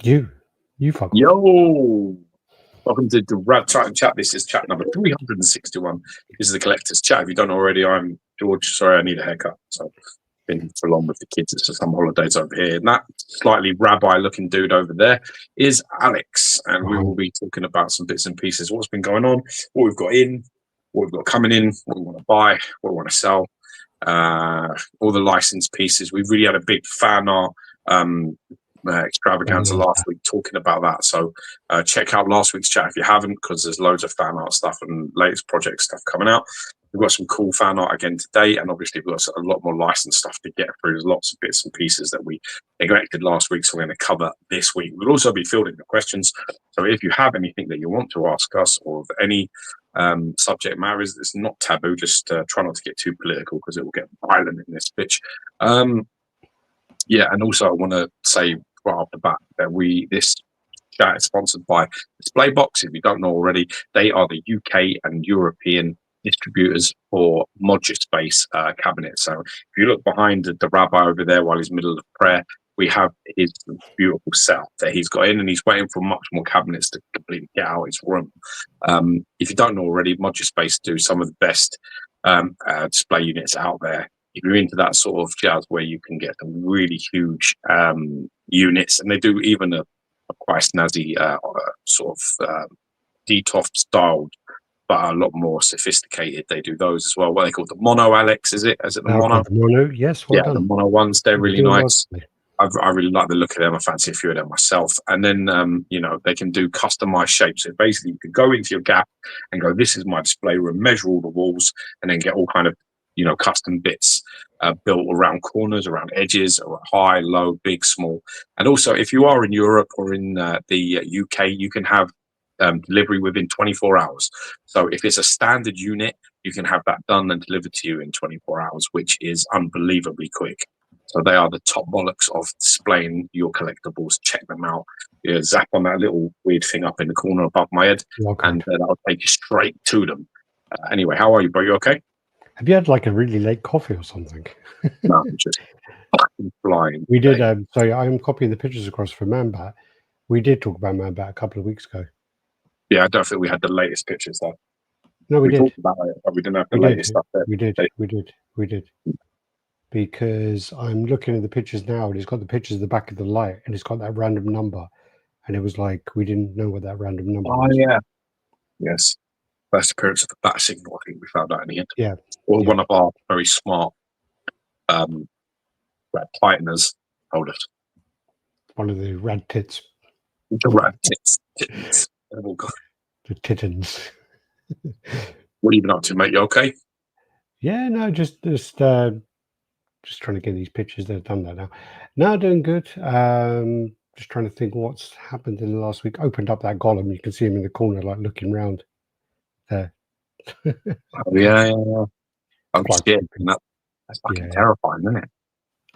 You fuck off. Yo! Welcome to the RaddTitan chat. This is chat number 361. This is the collector's chat. If you don't already, I'm George. Sorry, I need a haircut. So been for long with the kids. It's just some holidays over here. And that slightly rabbi-looking dude over there is Alex. And we will be talking about some bits and pieces. What's been going on, what we've got in, what we've got coming in, what we want to buy, what we want to sell, all the licensed pieces. We've really had a big fan art extravaganza last week talking about that, so check out last week's chat if you haven't, because there's loads of fan art stuff and latest project stuff coming out. We've got some cool fan art again today, and obviously we've got a lot more licensed stuff to get through. There's lots of bits and pieces that we neglected last week, so we're going to cover this week. We'll also be fielding the questions, so if you have anything that you want to ask us, or any subject matters, it's not taboo, just try not to get too political because it will get violent in this bitch. Yeah, and also I want to say right off the bat that this chat is sponsored by Displaybox. If you don't know already, they are the UK and European distributors for modular space cabinets. So if you look behind the rabbi over there while he's middle of prayer, we have his beautiful setup that he's got in, and he's waiting for much more cabinets to completely get out his room. If you don't know already, modular space do some of the best display units out there. If you're into that sort of jazz where you can get some really huge units, and they do even a quite snazzy sort of DTOF styled, but a lot more sophisticated. They do those as well. What they call the mono, Alex? Is it the mono? The mono, yes. Well done. The mono ones. They're really nice. I really like the look of them. I fancy a few of them myself. And then, they can do customized shapes. So basically, you can go into your gap and go, this is my display room, measure all the walls, and then get all kind of custom bits built around corners, around edges, or high, low, big, small. And also, if you are in Europe or in the UK, you can have delivery within 24 hours. So if it's a standard unit, you can have that done and delivered to you in 24 hours, which is unbelievably quick. So they are the top bollocks of displaying your collectibles. Check them out. Zap on that little weird thing up in the corner above my head, and that'll take you straight to them. Anyway, how are you, bro? You okay? Have you had like a really late coffee or something? No, I'm just fucking flying. We did. Sorry, I am copying the pictures across from Manbat. We did talk about Manbat a couple of weeks ago. Yeah, I don't think we had the latest pictures though. No, we did. Talked about it, but we didn't have the latest stuff there. We did. Because I'm looking at the pictures now, and it's got the pictures of the back of the light, and it's got that random number, and it was like we didn't know what that random number was. Oh yeah, yes. First appearance of the bat signal, I think we found out in the end. Yeah. Or one of our very smart RaddTitaners told us. One of the rad tits. The RaddTitan. The Titans. What have you been up to, mate? You okay? Yeah, no, just trying to get these pictures. They've done that now. No, doing good. Just trying to think what's happened in the last week. Opened up that column. You can see him in the corner, like looking round. There. Yeah. I'm scared. That's fucking terrifying, isn't it?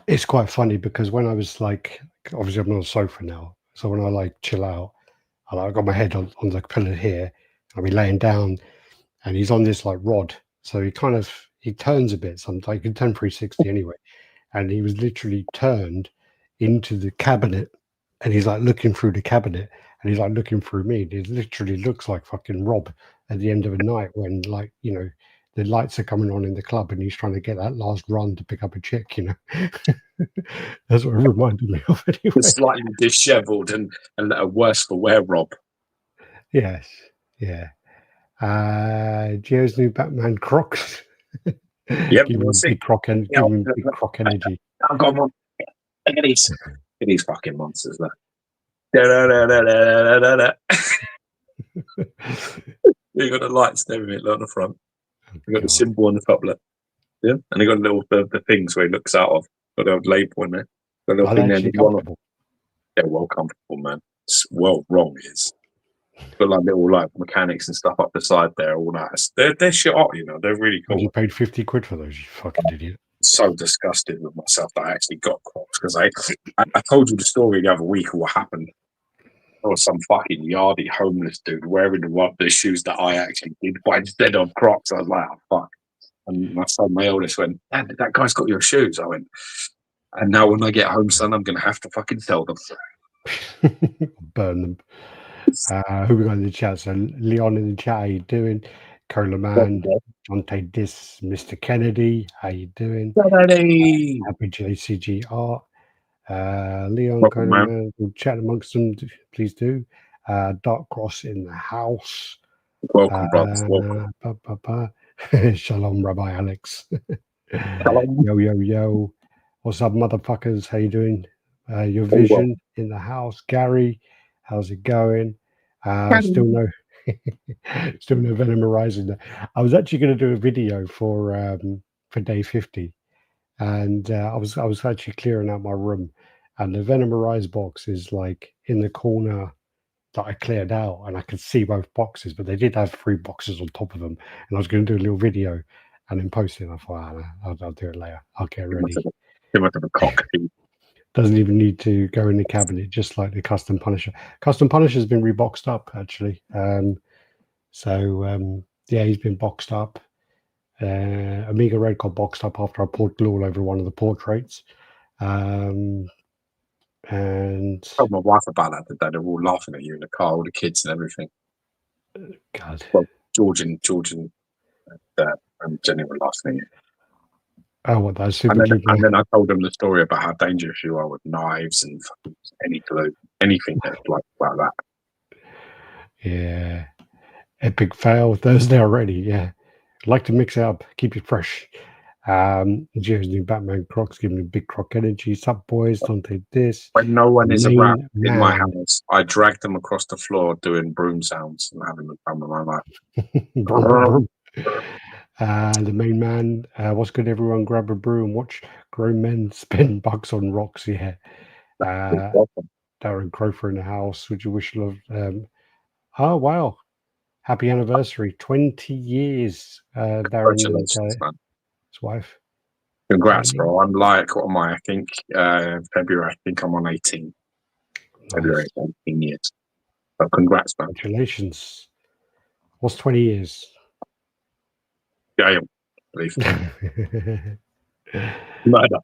It's quite funny because when I was like, obviously I'm on a sofa now, so when I like chill out, I got my head on the pillow here. I'll be laying down, and he's on this like rod, so he turns a bit. Sometimes he can turn 360 anyway, and he was literally turned into the cabinet, and he's like looking through the cabinet, and he's like looking through me. It literally looks like fucking Rob at the end of a night when, like, the lights are coming on in the club and he's trying to get that last run to pick up a chick, That's what it reminded me of anyway. Slightly dishevelled and worse for wear, Rob. Yes, yeah. Geo's new Batman Crocs. Yep, give him big croc energy. I've got one. Look at these. Look at these fucking monsters there. You got the lights and everything on the front. You got the symbol on the top left. Yeah, and you got the things where he looks out of. Got a label in there. Got a little thing there. They're well comfortable, man. It's well wrong is. Got like little like mechanics and stuff up the side there. All that. They're shit hot, They're really cool. You paid 50 quid for those, you fucking idiot. So disgusted with myself that I actually got Crocs because I told you the story the other week of what happened. There was some fucking yardy homeless dude wearing the shoes that I actually did, but instead of Crocs, I was like, oh, fuck. And my oldest went, Dad, that guy's got your shoes. I went, and now when I get home, son, I'm going to have to fucking sell them. Burn them. Who we got in the chat? So Leon in the chat, how you doing? Cola Man, Dante Dis, Mr. Kennedy, how you doing? Happy JCG Art. Leon, Welcome, Cola man. Man, we'll chat amongst them, please do. Dark Cross in the house. Welcome, brothers. Welcome. Shalom, Rabbi Alex. Shalom. Yo. What's up, motherfuckers? How you doing? Your Vision in the house. Gary, how's it going? Still no Venom Horizon. I was actually going to do a video for day 50, and I was actually clearing out my room, and the Venom Horizon box is like in the corner that I cleared out, and I could see both boxes, but they did have 3 boxes on top of them, and I was going to do a little video and then post it. And I thought, I'll do it later. I'll get ready. Too much of a cock. Doesn't even need to go in the cabinet, just like the Custom Punisher. Custom Punisher has been reboxed up, actually. Yeah, he's been boxed up. Amiga Red got boxed up after I poured glue all over one of the portraits. And I told my wife about that today. They're all laughing at you in the car, all the kids and everything. God. Well, George and Jenny were laughing at you. Oh, what that super and then I told them the story about how dangerous you are with knives and any glue, anything that's like that. Yeah. Epic fail Thursday already. Yeah. Like to mix it up, keep it fresh. Geo's new Batman Crocs, giving me big croc energy. Sup, boys? Don't take this. When no one is around in my house, I drag them across the floor doing broom sounds and having the fun with my life. The main man, what's good, everyone? Grab a brew and watch grown men spend bucks on rocks. Yeah. Darren Crofer in the house. Would you wish love? Oh, wow. Happy anniversary. 20 years, Darren and his wife. Congrats, bro. I'm like, what am I? I think February, I think I'm on 18. Nice. February, 18 years. So congrats, man. Congratulations. What's 20 years? Yeah, I believe. Murder.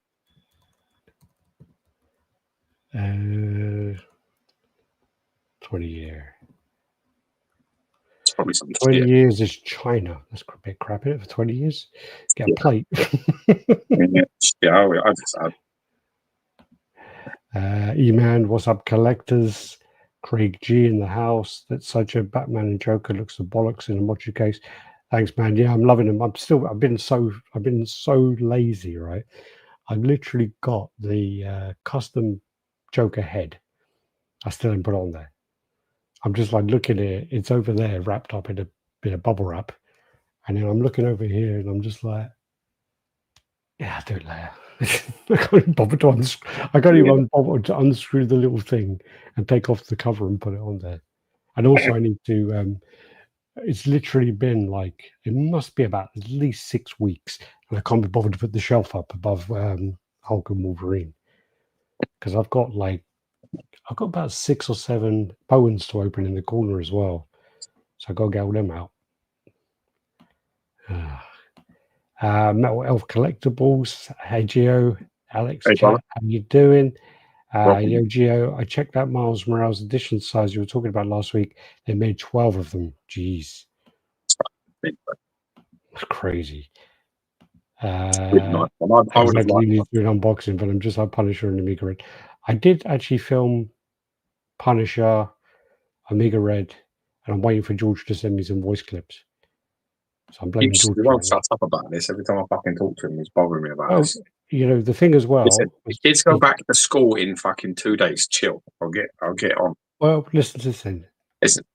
20 year. It's probably something 20 years is China. That's a bit crap, isn't it? For 20 years? Get a plate. I just E-Man, what's up, collectors? Craig G in the house. That's such a Batman and Joker looks the bollocks in a mochi case. Thanks, man. Yeah, I'm loving them. I've been so lazy, right? I've literally got the custom Joker head. I still haven't put it on there. I'm just like looking at it. It's over there, wrapped up in a bit of bubble wrap, and then I'm looking over here, and I'm just like, yeah, I'll do it later. I can't even bother to unscrew the little thing and take off the cover and put it on there. And also, I need to. It's literally been like, it must be about at least 6 weeks, and I can't be bothered to put the shelf up above Hulk and Wolverine, because I've got about 6 or 7 Bowens to open in the corner as well, so I got to get all them out. Metal Elf Collectibles. Hey Geo, Alex, hey, chat, how you doing? Yo, Geo, I checked that Miles Morales edition size you were talking about last week. They made 12 of them. Jeez. That's crazy. I exactly need to do an unboxing, but I'm just like Punisher and Amiga Red. I did actually film Punisher, Amiga Red, and I'm waiting for George to send me some voice clips. So I'm blaming George. He won't shut up about this. Every time I fucking talk to him, he's bothering me about this. You know, the thing as well. Listen, the kids go back to school in fucking 2 days. Chill. I'll get on. Well, listen. Listen.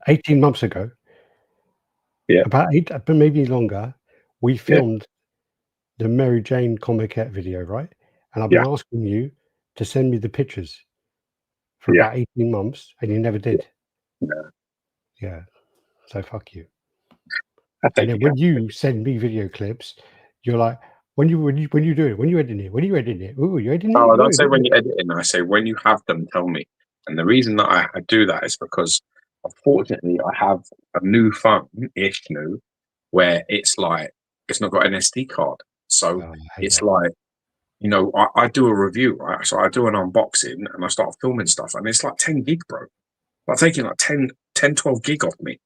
18 months ago. Yeah. About 8, but maybe longer. We filmed the Mary Jane Comiquette video, right? And I've been asking you to send me the pictures for about 18 months, and you never did. Yeah. So fuck you. And then when you send me video clips, you're like, when you do it, when you edit it, ooh, you editing it? Oh, I don't say when you edit it. I say when you have them, tell me. And the reason that I do that is because, unfortunately, I have a new phone, ish where it's like it's not got an SD card, so it's like you know, I do a review, right? So I do an unboxing and I start filming stuff, and it's like 10 gig, bro. Like taking like 10, 12 gig off me.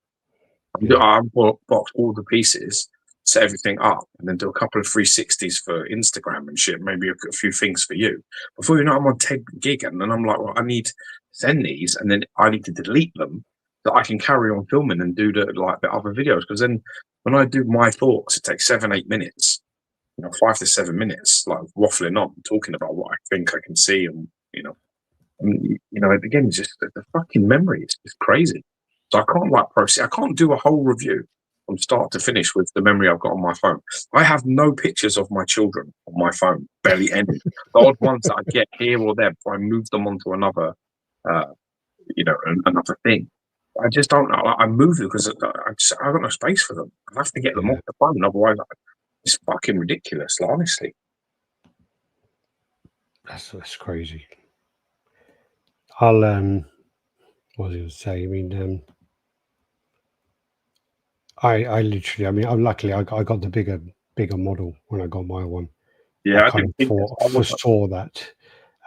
I unbox all the pieces, set everything up, and then do a couple of 360s for Instagram and shit, maybe a few things for you. Before you know, I'm on 10 gig, and then I'm like, well, I need to send these, and then I need to delete them so I can carry on filming and do the other videos. Because then when I do my thoughts, it takes 7, 8 minutes, 5 to 7 minutes, like waffling on, talking about what I think I can see, and again, it's just the fucking memory is just crazy. So I can't proceed. I can't do a whole review from start to finish with the memory I've got on my phone. I have no pictures of my children on my phone, barely any. The odd ones that I get here or there before I move them onto another, another thing. I just don't know. I move them because I've got no space for them. I have to get them off the phone, otherwise it's fucking ridiculous. Like, honestly, That's crazy. I'll what was I going to say? I mean, I literally, I mean, luckily I got the bigger model when I got my one. yeah, I kind of foresaw that.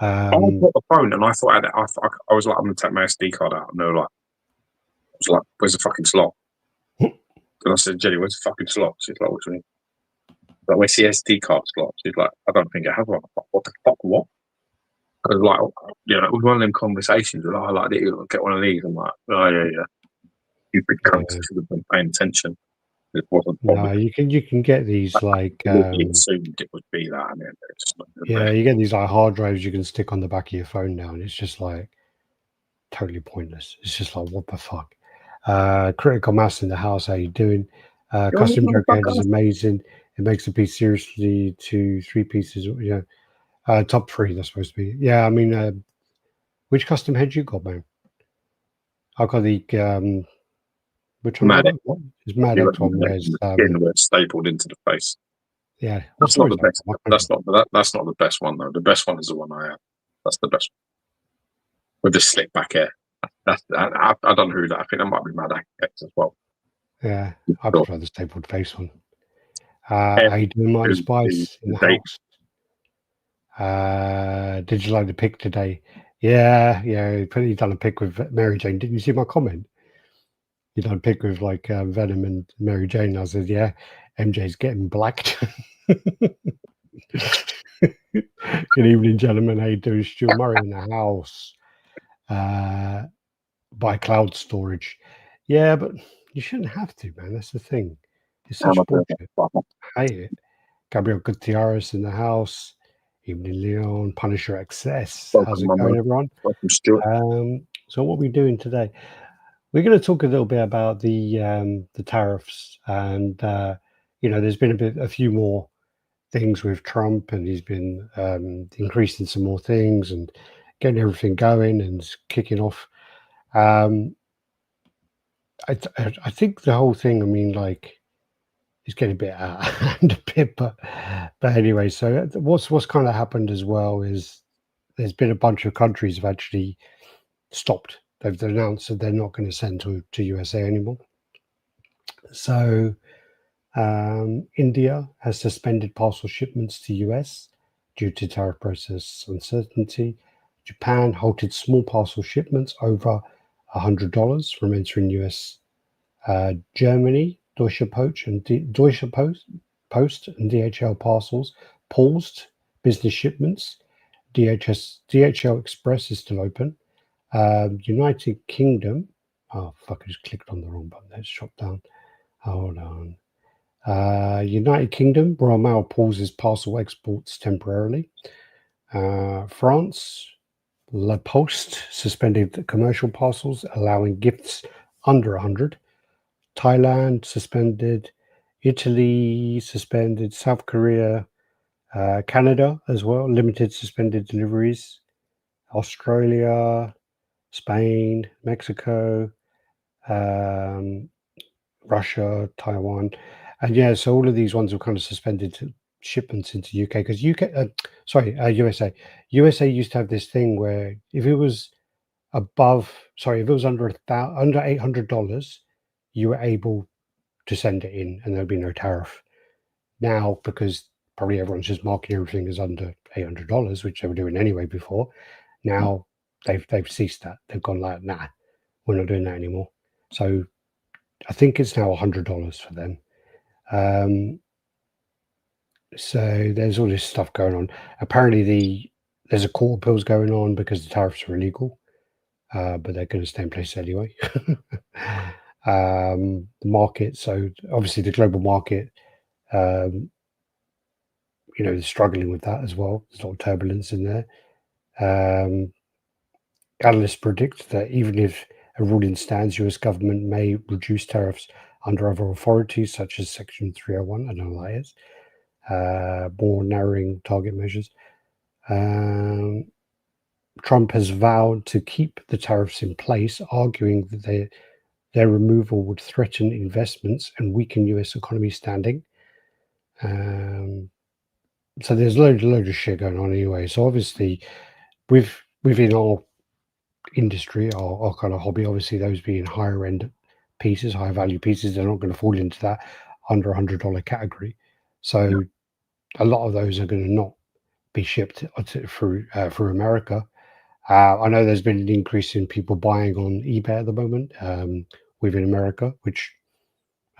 I got the phone and I thought I was like, I'm gonna take my SD card out, and they were like, I was like, where's the fucking slot? And I said, Jenny, where's the fucking slot? She's like, what do you mean? Like, where's the SD card slot? She's like, I don't think I have one. What the fuck? What? Because like, it was one of them conversations where I like, get one of these. I'm like, oh yeah. You big cunts should have been paying attention. It wasn't. No, you can get these like assumed it would be that. And it's not you get these like hard drives you can stick on the back of your phone now, and it's just like totally pointless. It's just like, what the fuck? Critical mass in the house. How you doing? Custom joke head is amazing. It makes a piece seriously to 3 pieces. Top 3. That's supposed to be. Yeah, I mean, which custom head you got, man? I got the which one? It's Mad X one. Where it's stapled into the face. Yeah, that's not the best. That's not the best one though. The best one is the one I have. That's the best one. With the slick back hair. I don't know who that. I think that might be Mad X as well. Yeah, I prefer the stapled face one. How you doing, my Spice in the house? Did you like the pic today? Yeah. You done a pic with Mary Jane. Didn't you see my comment? You done a pic with like Venom and Mary Jane. I said, yeah, MJ's getting blacked. Good evening, gentlemen. How you doing? Stu Murray in the house. Buy cloud storage. Yeah, but you shouldn't have to, man. That's the thing. It's such bullshit. I hate it. Gabriel Gutierrez in the house. Evening, Leon. Punisher XS. How's it going, everyone? So what are we doing today? We're going to talk a little bit about the tariffs, and there's been a few more things with Trump, and he's been increasing some more things and getting everything going and kicking off. I think the whole thing, I mean, like, it's getting a bit out of hand a bit, but anyway. So what's kind of happened as well is there's been a bunch of countries have actually stopped. They've announced that they're not going to send to USA anymore. So India has suspended parcel shipments to US due to tariff process uncertainty. Japan halted small parcel shipments over $100 from entering US. Germany, Deutsche Post and DHL parcels paused business shipments. DHL Express is still open. United Kingdom. Oh fuck! I just clicked on the wrong button. Let's shop down. Hold on. United Kingdom, Royal Mail pauses parcel exports temporarily. France, La Poste suspended commercial parcels, allowing gifts under 100. Thailand suspended. Italy suspended. South Korea, Canada as well, limited suspended deliveries. Australia, Spain, Mexico, Russia, Taiwan, and so all of these ones were kind of suspended shipments into UK because USA used to have this thing where if it was under $800, you were able to send it in and there'd be no tariff. Now, because probably everyone's just marking everything as under $800, which they were doing anyway before. Now they've ceased that. They've gone like, nah, we're not doing that anymore. So I think it's now $100 for them. So there's all this stuff going on. Apparently there's a court appeals going on because the tariffs are illegal, but they're going to stay in place anyway. The market, so obviously the global market, is struggling with that as well. There's a lot of turbulence in there. Analysts predict that even if a ruling stands, US government may reduce tariffs under other authorities such as Section 301, I don't know what that is, more narrowing target measures. Trump has vowed to keep the tariffs in place, arguing that their removal would threaten investments and weaken US economy standing. So there's load of shit going on anyway. So obviously, within our industry, our kind of hobby, obviously those being higher end pieces, higher value pieces, they're not going to fall into that under $100 category. So a lot of those are going to not be shipped through America. I know there's been an increase in people buying on eBay at the moment within America, which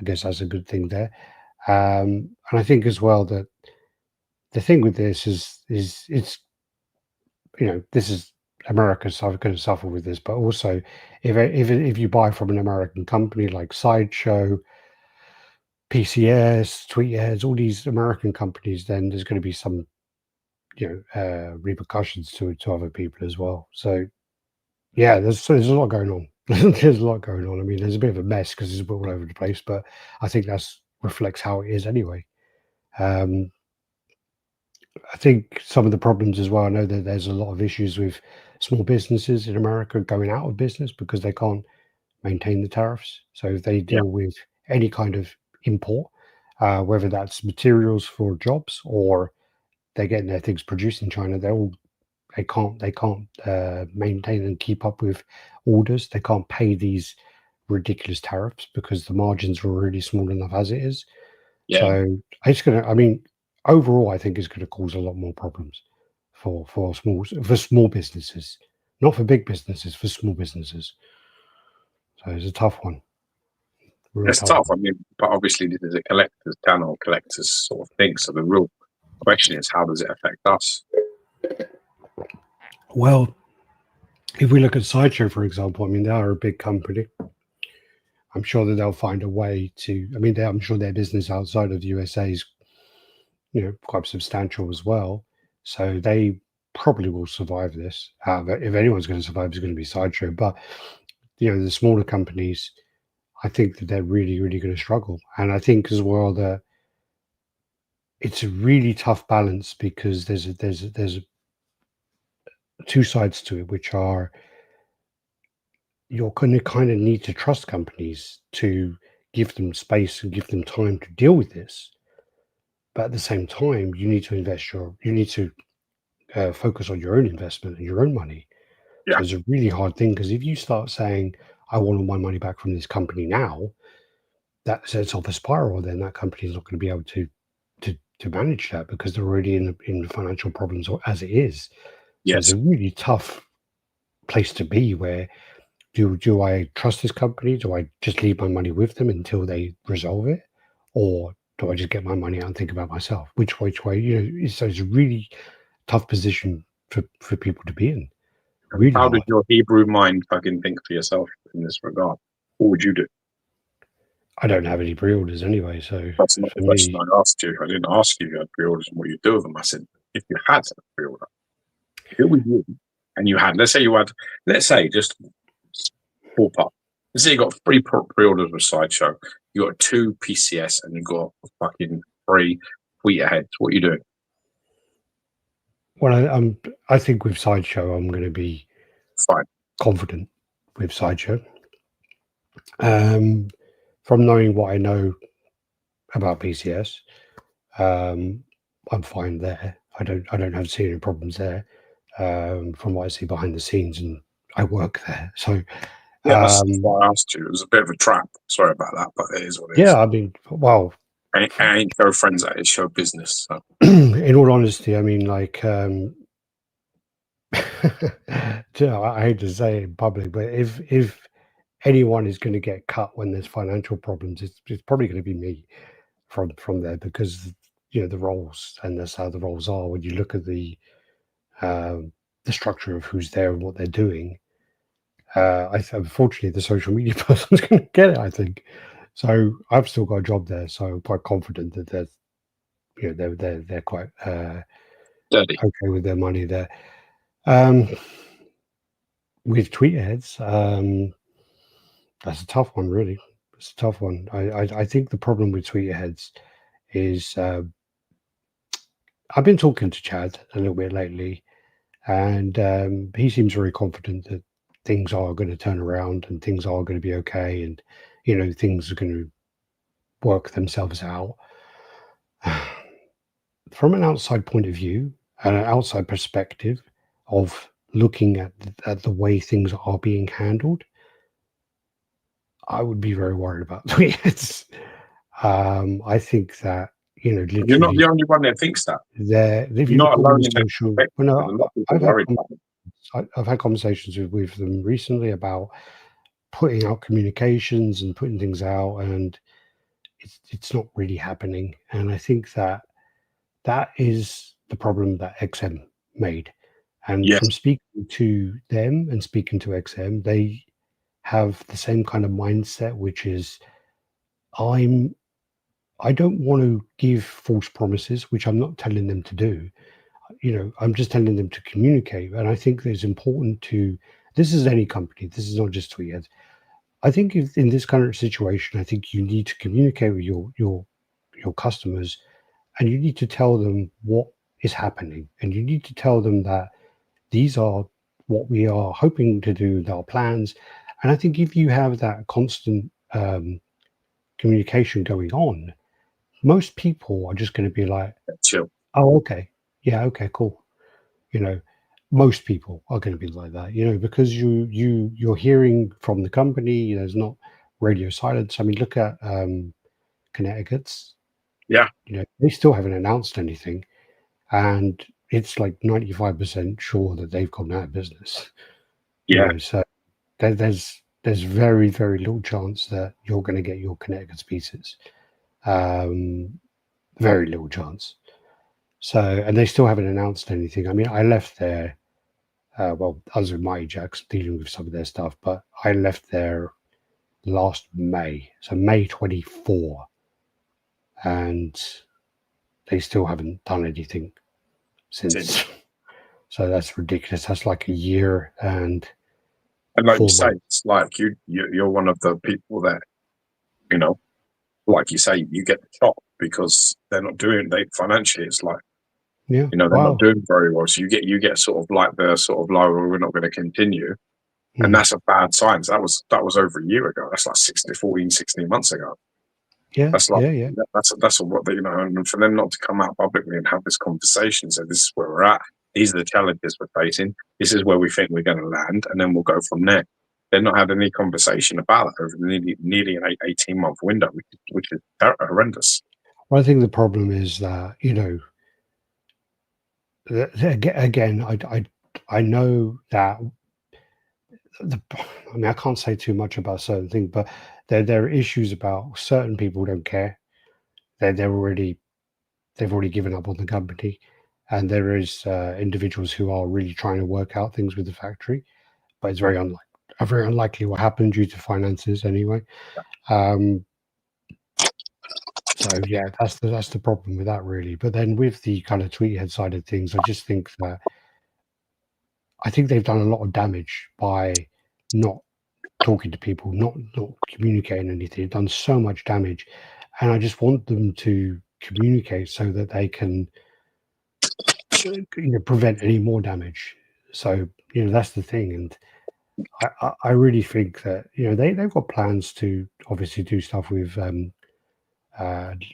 I guess that's a good thing there. And I think as well that the thing with this is it's, this is America's going to suffer with this, but also if you buy from an American company like Sideshow, PCS, Tweetheads, all these American companies, then there's going to be some repercussions to other people as well. So yeah, there's a lot going on. There's a lot going on. I mean, there's a bit of a mess because it's all over the place, but I think that's reflects how it is anyway. I think some of the problems as well, I know that there's a lot of issues with small businesses in America going out of business because they can't maintain the tariffs. So if they deal with any kind of import, whether that's materials for jobs or they're getting their things produced in China, they can't maintain and keep up with orders. They can't pay these ridiculous tariffs because the margins are already small enough as it is. So overall, I think it's going to cause a lot more problems for small businesses, not for big businesses, for small businesses. So it's a tough one. It's tough. I mean, but obviously this is a collector's channel, collector's sort of thing. So the real question is, how does it affect us? Well, if we look at Sideshow, for example, I mean, they are a big company. I'm sure that they'll find a way to. I mean, I'm sure their business outside of the USA is, quite substantial as well. So they probably will survive this. If anyone's going to survive, it's going to be Sideshow. But the smaller companies, I think that they're really, really going to struggle. And I think as well that it's a really tough balance because there's two sides to it, which are you're going to kind of need to trust companies to give them space and give them time to deal with this. But at the same time, you need to focus on your own investment and your own money. So it's a really hard thing because if you start saying, I want all my money back from this company now, that sets off a spiral. Then that company is not going to be able to manage that because they're already in financial problems as it is. So it's a really tough place to be where do I trust this company? Do I just leave my money with them until they resolve it? Or do I just get my money out and think about myself? Which way? So it's a really tough position for people to be in. Really How hard. did your Hebrew mind fucking think for yourself in this regard? What would you do? I don't have any pre-orders anyway, so that's not the question I asked you. I didn't ask you if you had pre-orders and what you do with them. I said, if you had a pre-order, if it was you, and you had, let's say just ballpark. Let's say you got 3 pre-orders with Sideshow, you got 2 PCS, and you got fucking 3 Tweetheads. What are you doing? Well, I think with Sideshow, I'm going to be fine, confident with Sideshow. From knowing what I know about PCS, I'm fine there. I don't have to see any problems there. From what I see behind the scenes, and I work there, so that's why I asked you. It was a bit of a trap. Sorry about that, but it is what it is. Yeah, I mean, well, I ain't girlfriends at it, show business. So. in all honesty, I mean, like, I hate to say it in public, but if anyone is going to get cut when there's financial problems, it's probably going to be me from there, because the roles, and that's how the roles are. When you look at the structure of who's there and what they're doing, unfortunately the social media person's going to get it, I think. So I've still got a job there, so I'm quite confident that they're quite Dirty. okay with their money there. With tweetheads, that's a tough one, really. It's a tough one. I think the problem with tweetheads is, I've been talking to Chad a little bit lately, and he seems very confident that things are going to turn around and things are going to be okay, and things are going to work themselves out. From an outside point of view and an outside perspective of looking at the way things are being handled, I would be very worried about tweets. I think that You're not literally, the only one that thinks that. if You're you look not at all alone the in that social, perspective. well, There's a no, lot of people I've had worried about it. I've had conversations with them recently about putting out communications and putting things out, and it's not really happening. And I think that is the problem that XM made. And Yes. from speaking to them and speaking to XM, they have the same kind of mindset, which is, I don't want to give false promises, which I'm not telling them to do. I'm just telling them to communicate. And I think it's important to, this is any company, this is not just Tweethead. I think if in this current situation, I think you need to communicate with your customers, and you need to tell them what is happening, and you need to tell them that these are what we are hoping to do, our plans. And I think if you have that constant communication going on, most people are just going to be like, Chill. oh, okay, yeah, okay, cool. Most people are going to be like that, because you're hearing from the company. There's not radio silence. I mean, look at Connecticut's. Yeah. They still haven't announced anything, and it's like 95% sure that they've gone out of business. Yeah. So there's very, very little chance that you're going to get your Connecticut's pieces. Very little chance. So, and they still haven't announced anything. I mean, I left there, well, other than my Jacks dealing with some of their stuff, but I left there last May, so May 24, and they still haven't done anything since. So that's ridiculous. That's like a year and like you 4 say, months. it's like you're one of the people that, like you say, you get the chop because they're not doing, financially, it's like, Yeah. they're not doing very well. So you get sort of like the sort of like, well, we're not going to continue. And that's a bad sign. So that was over a year ago. That's like 16 months ago. Yeah. That's like, yeah. that's what they, and for them not to come out publicly and have this conversation, so this is where we're at. These are the challenges we're facing. This is where we think we're going to land, and then we'll go from there. They've not had any conversation about it over nearly an 18-month window, which is horrendous. Well, I think the problem is that, again, I know that I mean, I can't say too much about certain things, but there are issues about certain people don't care. They've already given up on the company, and there is individuals who are really trying to work out things with the factory, but it's very unlikely what happened due to finances anyway. So yeah, that's the problem with that, really. But then with the kind of tweethead side of things, I just think that they've done a lot of damage by not talking to people, not communicating anything. They've done so much damage, and I just want them to communicate so that they can prevent any more damage. So that's the thing, and I really think that they've got plans to obviously do stuff with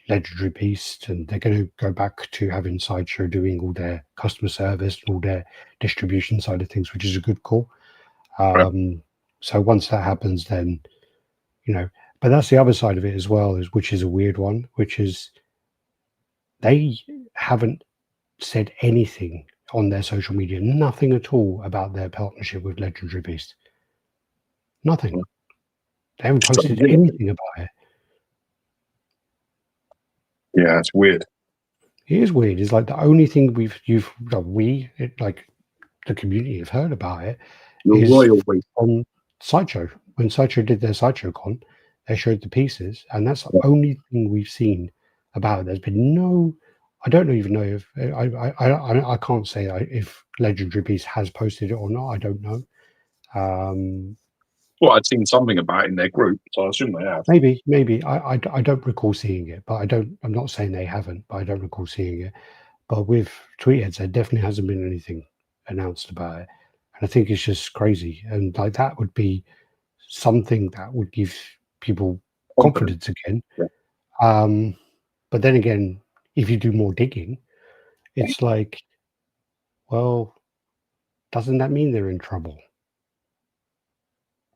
Legendary Beast, and they're going to go back to having Sideshow doing all their customer service, all their distribution side of things, which is a good call. So once that happens, then but that's the other side of it as well, which is a weird one, which is they haven't said anything on their social media, nothing at all about their partnership with Legendary Beast. Nothing. They haven't posted anything about it. Yeah, it's weird. It is weird. It's like the only thing the community have heard about it is on Sideshow. When Sideshow did their Sideshow con, they showed the pieces, and that's the only thing we've seen about it. There's been no. I don't even know if I can't say if Legendary Beast has posted it or not. I don't know. Well, I'd seen something about it in their group, so I assume they have. Maybe. I don't recall seeing it, but I'm not saying they haven't, but I don't recall seeing it. But with Tweetheads, there definitely hasn't been anything announced about it. And I think it's just crazy. And like that would be something that would give people confidence again. Yeah. But then again, if you do more digging, it's like, well, doesn't that mean they're in trouble?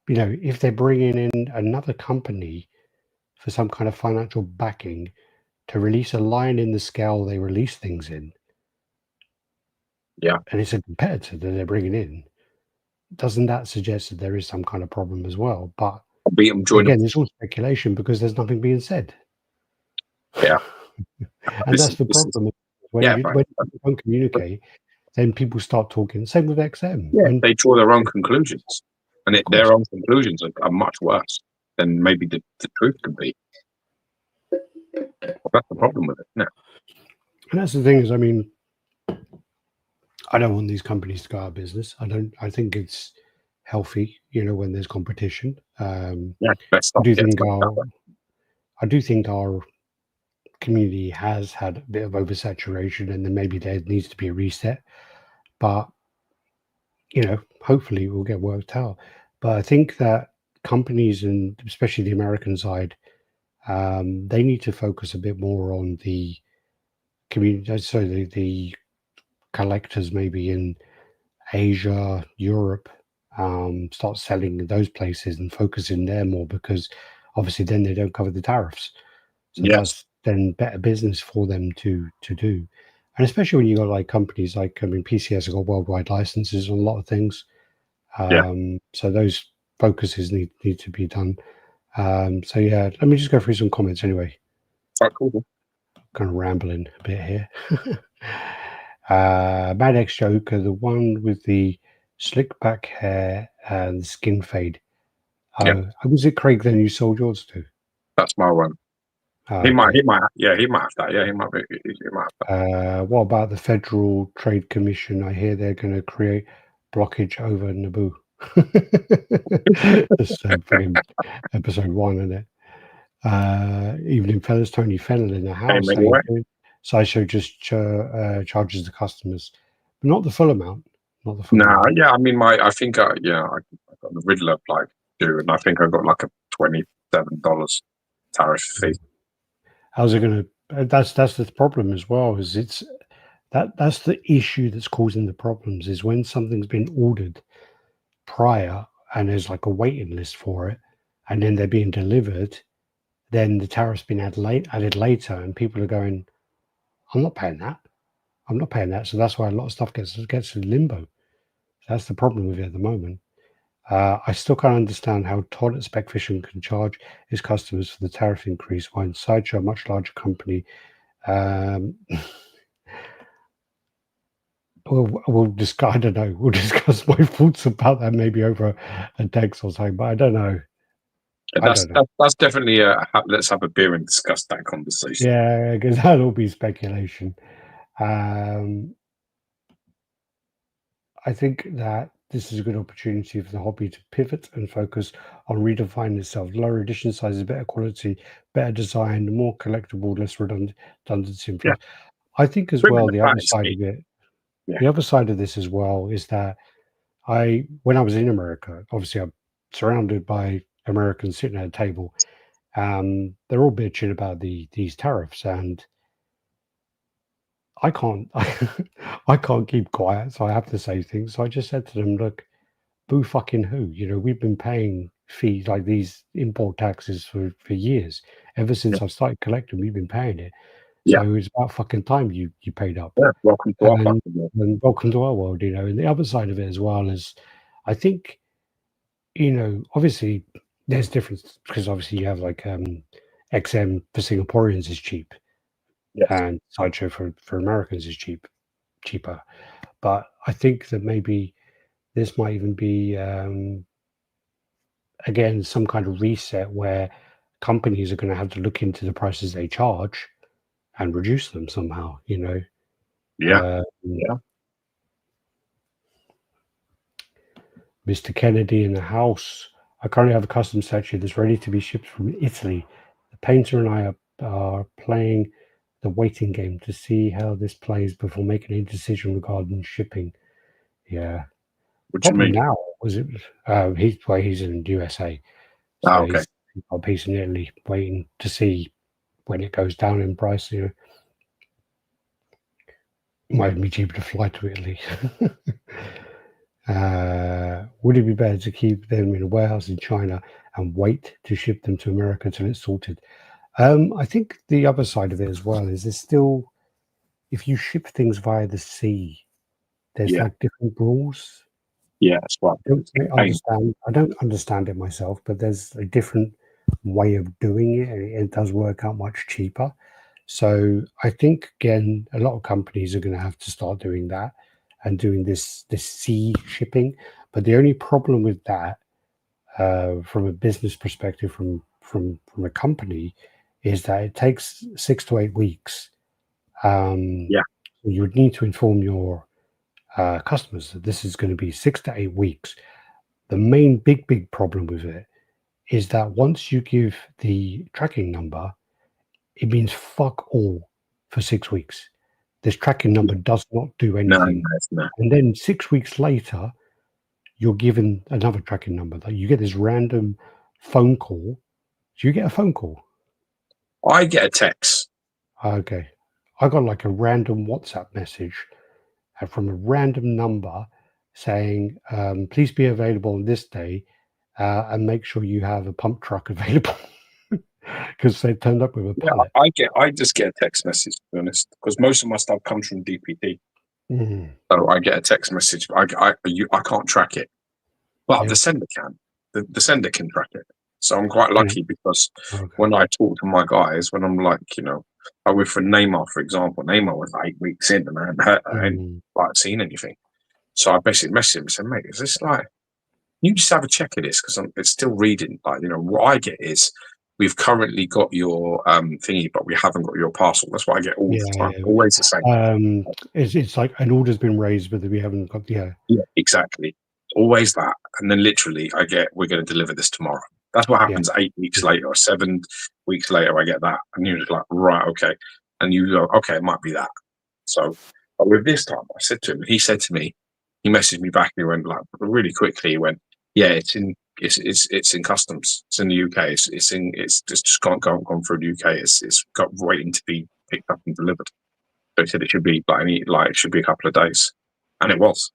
You know, if they're bringing in another company for some kind of financial backing to release a line in the scale they release things in, yeah, and it's a competitor that they're bringing in, doesn't that suggest that there is some kind of problem as well? But again, it's all speculation because there's nothing being said. Yeah. And that's the problem. When you don't communicate, then people start talking. Same with XM. Yeah, they draw their own conclusions. And their own conclusions are much worse than maybe the truth could be. Well, that's the problem with it, isn't it? And that's the thing is, I mean, I don't want these companies to go out of business. I think it's healthy, you know, when there's competition. I do think our community has had a bit of oversaturation, and then maybe there needs to be a reset. But you know, hopefully it will get worked out. But I think that companies, and especially the American side, they need to focus a bit more on the community. So the collectors maybe in Asia, Europe, start selling in those places and focusing there more, because obviously then they don't cover the tariffs. So that's then better business for them to do. And especially when you got like companies like, I mean, PCS have got worldwide licenses on a lot of things. So those focuses need to be done. So yeah, let me just go through some comments anyway. Cool. Kind of rambling a bit here. Mad X Joker, the one with the slick back hair and the skin fade. Was it Craig then you sold yours to? That's my one. He might have that. Yeah, he might have that. What about the Federal Trade Commission? I hear they're going to create blockage over Naboo. That's episode 1, isn't it? Evening fellas, Tony Fennell in the house. Sideshow just charges the customers, but not the full amount. No, yeah, I mean, I think I got the Riddler like due, and I think I got like a $27 tariff fee. How's it going to? That's the problem as well. Is that's the issue that's causing the problems. Is when something's been ordered prior and there's like a waiting list for it, and then they're being delivered, then the tariff's been added later, and people are going, I'm not paying that. So that's why a lot of stuff gets in limbo. So that's the problem with it at the moment. I still can't understand how Todd at Spec Fishing can charge his customers for the tariff increase while Sideshow, a much larger company. We'll discuss. I don't know. We'll discuss my thoughts about that maybe over a text or something. But I don't know. That's definitely let's have a beer and discuss that conversation. Yeah, because that'll be speculation. I think that this is a good opportunity for the hobby to pivot and focus on redefining itself. Lower edition sizes, better quality, better design, more collectible, less redundancy. Yeah. I think as well, the other side of it, the other side of this as well is that when I was in America, obviously I'm surrounded by Americans sitting at a table. They're all bitching about these tariffs, and I can't I can't keep quiet, so I have to say things. So I just said to them, look, boo fucking who? You know, we've been paying fees like these import taxes for years. Ever since I've started collecting, we've been paying it. So it's about fucking time you paid up. Yeah, welcome to our And, fucking world. and welcome to our world, And the other side of it as well is, I think, obviously there's difference because obviously you have like XM for Singaporeans is cheap, Yes. and Sideshow for Americans is cheaper. But I think that maybe this might even be again some kind of reset where companies are going to have to look into the prices they charge and reduce them somehow. Yeah. Mr. Kennedy in the house. I currently have a custom statue that's ready to be shipped from Italy. The painter and I are playing the waiting game to see how this plays before making a decision regarding shipping. Yeah. What do you Problem mean? now was it he's in the USA. So Okay. he's got a piece in Italy waiting to see when it goes down in price, Might be cheaper to fly to Italy. Would it be better to keep them in a warehouse in China and wait to ship them to America until it's sorted? I think the other side of it as well is there's still, if you ship things via the sea, there's like different rules. Yeah, that's what I don't understand it myself, but there's a different way of doing it, and it does work out much cheaper. So I think again, a lot of companies are going to have to start doing that and doing this sea shipping. But the only problem with that, from a business perspective, from a company, is that it takes 6 to 8 weeks. You would need to inform your customers that this is going to be 6 to 8 weeks. The main big problem with it is that once you give the tracking number, it means fuck all for 6 weeks. This tracking number does not do anything. No. And then 6 weeks later, you're given another tracking number. Like you get this random phone call. Do you get a phone call? I get a text. Okay. I got like a random WhatsApp message from a random number saying, please be available on this day and make sure you have a pump truck available. Because they turned up with a pallet. I just get a text message, to be honest, because most of my stuff comes from DPD. Mm. So I get a text message. I can't track it, but Yeah. the sender can. The sender can track it. So I'm quite lucky because when I talk to my guys, when I'm like, I went for Neymar, for example. Neymar was 8 weeks in, and I hadn't seen anything. So I basically messaged him and said, "Mate, is this like? You just have a check of this because it's still reading. Like, what I get is." We've currently got your thingy, but we haven't got your parcel. That's what I get all the time. Yeah. Always the same. It's like an order's been raised, but we haven't got. Yeah, exactly. Always that, and then literally, we're going to deliver this tomorrow. That's what happens. 8 weeks later, or 7 weeks later, I get that, and you're just like, right, okay, and you go, okay, it might be that. So, but with this time, I said to him, he said to me, he messaged me back, and he went like really quickly. He went, yeah, it's in customs. It's in the UK. It's just gone through the UK. It's got waiting to be picked up and delivered. So he said it should be it should be a couple of days, and it was.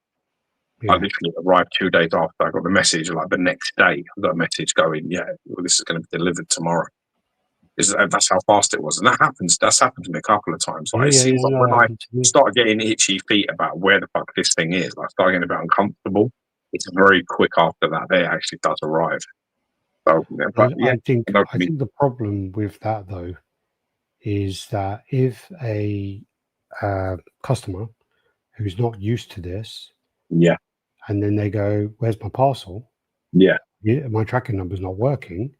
I literally arrived 2 days after I got the message. Like the next day, I got a message going, "Yeah, well, this is going to be delivered tomorrow." That's how fast it was, and that happens. That's happened to me a couple of times. Like it seems like when I start getting itchy feet about where the fuck this thing is, I start getting a bit uncomfortable. It's very quick after that it actually does arrive. So, I think the problem with that though is that if a customer who's not used to this, and then they go, "Where's my parcel?" My tracking number's not working.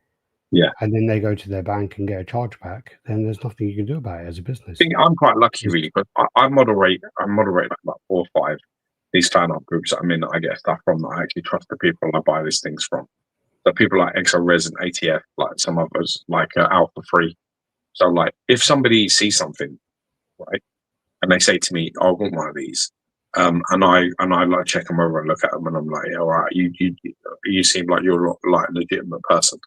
And then they go to their bank and get a chargeback. Then there's nothing you can do about it as a business. I'm quite lucky, really, but I moderate like about 4 or 5 these fan art groups that I'm in that I get stuff from that I actually trust the people I buy these things from. So people like XORes and ATF, like some others, like Alpha Free. So like if somebody sees something, right, and they say to me, "I want one of these," and I like check them over and look at them, and I'm like, "Yeah, all right, you seem like you're like a legitimate person."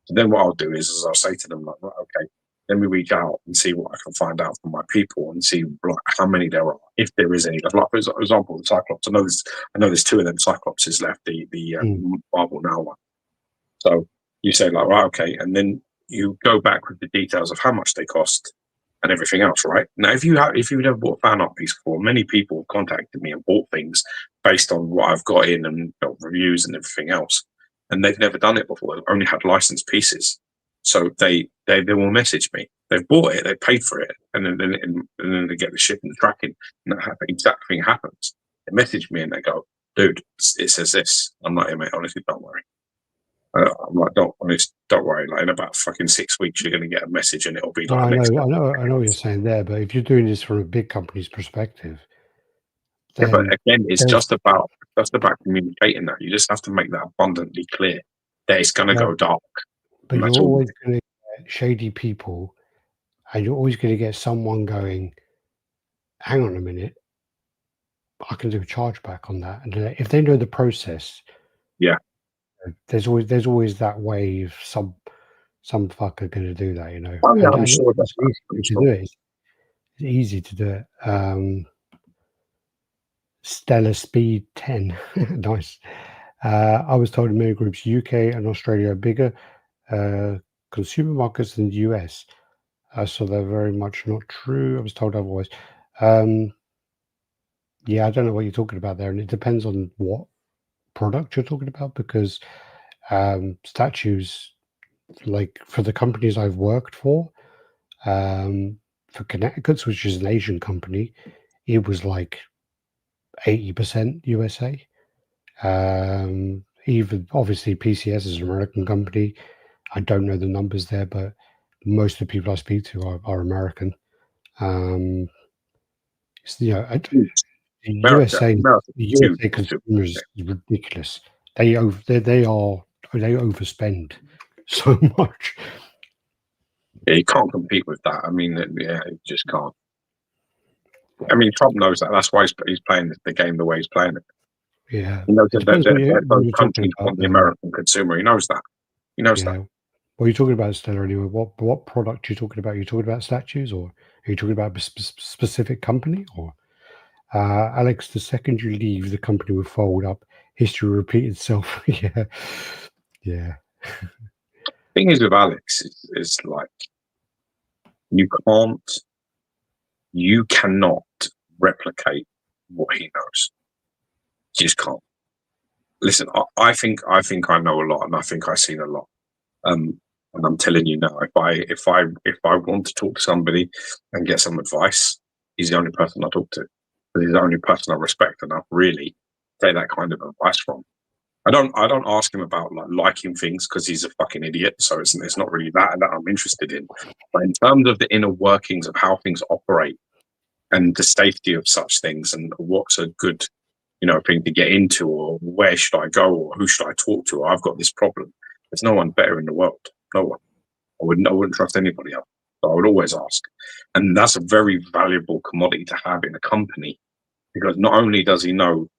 So then what I'll do is I'll say to them like, "Right, okay, let me reach out and see what I can find out from my people and see like how many there are, if there is any." Like for example, the Cyclops. I know there's 2 of them Cyclopses left. The Marvel Now one. So you say like, right, okay, and then you go back with the details of how much they cost, and everything else, right? Now, if you've never bought a fan art piece before, many people have contacted me and bought things based on what I've got in and reviews and everything else, and they've never done it before. They've only had licensed pieces, so they will message me. They've bought it, they paid for it, and then they get the ship and the tracking, and that exact thing happens. They message me and they go, "Dude, it says this." I'm like, "Hey, mate, honestly, don't worry." I'm like, don't worry. Like in about fucking 6 weeks, you're going to get a message, and it'll be like. I know what you're saying there, but if you're doing this from a big company's perspective, Yeah, but then again, it's just about communicating that. You just have to make that abundantly clear that it's going to go dark. But you're always going to get shady people, and you're always going to get someone going, "Hang on a minute, I can do a chargeback on that." And if they know the process, yeah, there's always that way of some fucker going to do that, you know. oh, yeah, And I'm sure that's it's easy to do it. Stellar Speed 10, nice. I was told in many groups, UK and Australia are bigger consumer markets than the US. So they're very much not true. I was told otherwise. Yeah, I don't know what you're talking about there, and it depends on what product you're talking about, because statues, like for the companies I've worked for Connecticut's, which is an Asian company, it was like 80% USA. Even obviously PCS is an American company. I don't know the numbers there, but most of the people I speak to are American. The USA consumers is ridiculous. They overspend so much. Yeah, you can't compete with that. I mean, yeah, you just can't. I mean, Trump knows that. That's why he's playing the game the way he's playing it. Yeah, he knows that those countries want the American consumer. He knows that. He knows that. What are you talking about, Stella? Anyway, what product are you talking about? Are you talking about statues, or are you talking about a specific company? Or Alex, the second you leave, the company will fold up. History will repeat itself. Yeah. Thing is with Alex is like you cannot replicate what he knows. You just can't. Listen, I think I know a lot, and I think I've seen a lot. And I'm telling you now, if I want to talk to somebody and get some advice, he's the only person I talk to. He's the only person I respect enough, really, to take that kind of advice from. I don't ask him about liking things, because he's a fucking idiot. So it's not really that I'm interested in. But in terms of the inner workings of how things operate and the safety of such things, and what's a good thing to get into, or where should I go, or who should I talk to, or I've got this problem. There's no one better in the world. No one. I wouldn't trust anybody else. So I would always ask. And that's a very valuable commodity to have in a company, because not only does he know,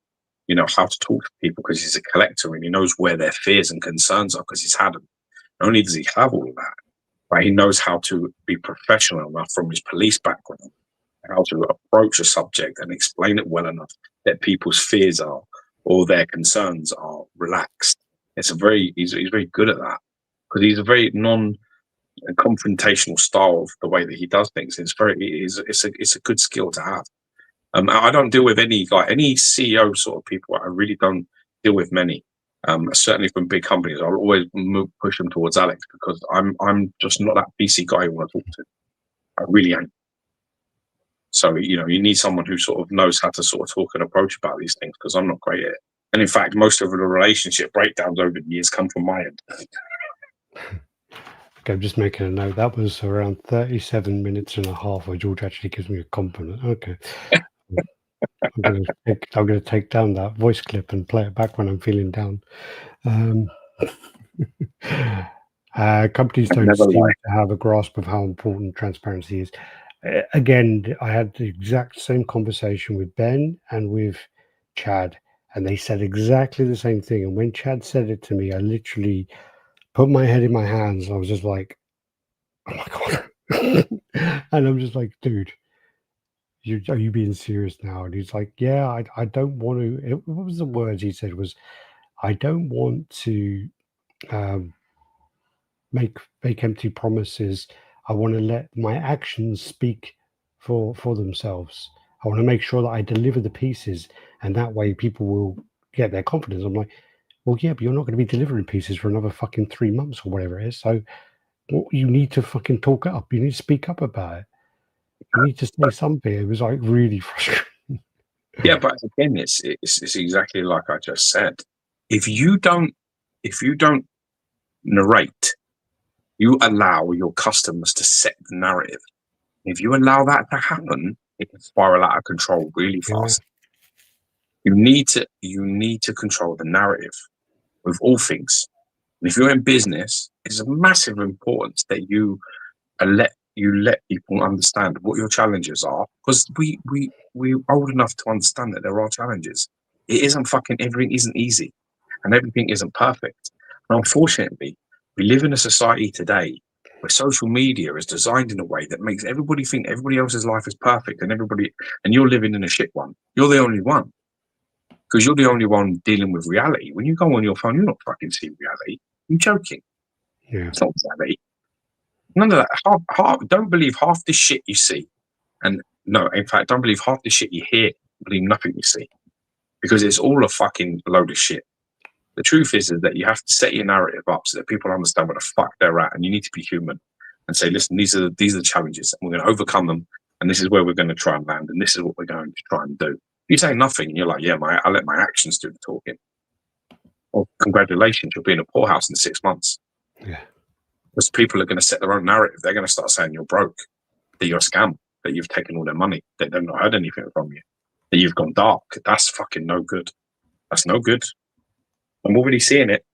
how to talk to people because he's a collector, and he knows where their fears and concerns are because he's had them. Not only does he have all of that, but he knows how to be professional enough from his police background, how to approach a subject and explain it well enough that people's fears are, or their concerns are, relaxed. He's very good at that, because he's a very non-confrontational style of the way that he does things. It's a good skill to have. I don't deal with any CEO sort of people. I really don't deal with many. Certainly from big companies, I'll always push them towards Alex, because I'm just not that PC guy you want to talk to. I really ain't. So you need someone who sort of knows how to sort of talk and approach about these things, because I'm not great at it. And in fact, most of the relationship breakdowns over the years come from my end. Okay, I'm just making a note. That was around 37 minutes and a half where George actually gives me a compliment. Okay. I'm going to take down that voice clip and play it back when I'm feeling down. Companies don't seem to have a grasp of how important transparency is. Again, I had the exact same conversation with Ben and with Chad, and they said exactly the same thing. And when Chad said it to me, I literally put my head in my hands. And I was just like, "Oh my god!" And I'm just like, "Dude, are you being serious now?" And he's like, "Yeah, I don't want to." What was the words he said? Was, "I don't want to make empty promises. I want to let my actions speak for themselves. I want to make sure that I deliver the pieces, and that way people will get their confidence. I'm like, well, yeah, but you're not going to be delivering pieces for another fucking 3 months or whatever it is. So you need to fucking talk up. You need to speak up about it. You need to say something. It was like really frustrating. Yeah, but again, it's exactly like I just said. If you don't narrate, you allow your customers to set the narrative. If you allow that to happen, it can spiral out of control really fast. You need to control the narrative with all things. And if you're in business, it's of massive importance that you let people understand what your challenges are, because we're old enough to understand that there are challenges. It isn't everything isn't easy, and everything isn't perfect. And unfortunately, we live in a society today where social media is designed in a way that makes everybody think everybody else's life is perfect, and you're living in a shit one. You're the only one, because you're the only one dealing with reality. When you go on your phone, you're not fucking seeing reality. You're joking. Yeah. It's not reality. None of that. Don't believe half the shit you see. And no, in fact, don't believe half the shit you hear. Believe nothing you see. Because it's all a fucking load of shit. The truth is that you have to set your narrative up so that people understand where the fuck they're at. And you need to be human and say, listen, these are the challenges, and we're going to overcome them. And this is where we're going to try and land. And this is what we're going to try and do. If you say nothing, and you're like, yeah, I let my actions do the talking. Well, congratulations, you'll be in a poorhouse in 6 months. Yeah. Because people are going to set their own narrative. They're going to start saying you're broke, that you're a scam, that you've taken all their money, that they've not heard anything from you, that you've gone dark. That's fucking no good. That's no good. I'm already seeing it.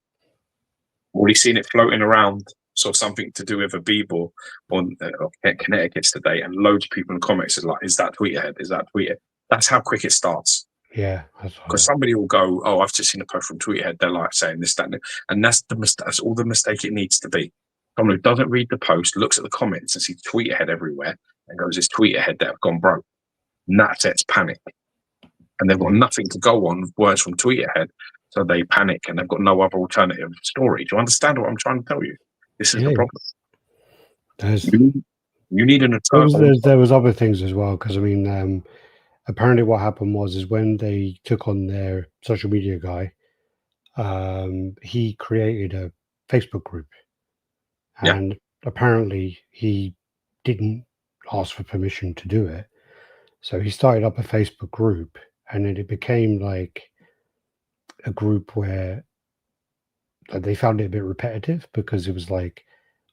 I'm already seeing it floating around. Saw something to do with a Bieber on Connecticut's today, and loads of people in the comments are like, is that tweet ahead? Is that tweet ahead? That's how quick it starts. Yeah. Because somebody will go, oh, I've just seen a post from Tweethead. They're like saying this, that, and that's that's all the mistake it needs to be. Someone who doesn't read the post, looks at the comments and sees Tweethead everywhere and goes, it's Tweethead that have gone broke. And that sets panic. And they've got nothing to go on with words from Tweethead, so they panic and they've got no other alternative story. Do you understand what I'm trying to tell you? This is the problem. You need an alternative. There was other things as well, because I mean, apparently what happened is when they took on their social media guy, he created a Facebook group, and apparently he didn't ask for permission to do it. So he started up a Facebook group, and then it became like a group where they found it a bit repetitive, because it was like,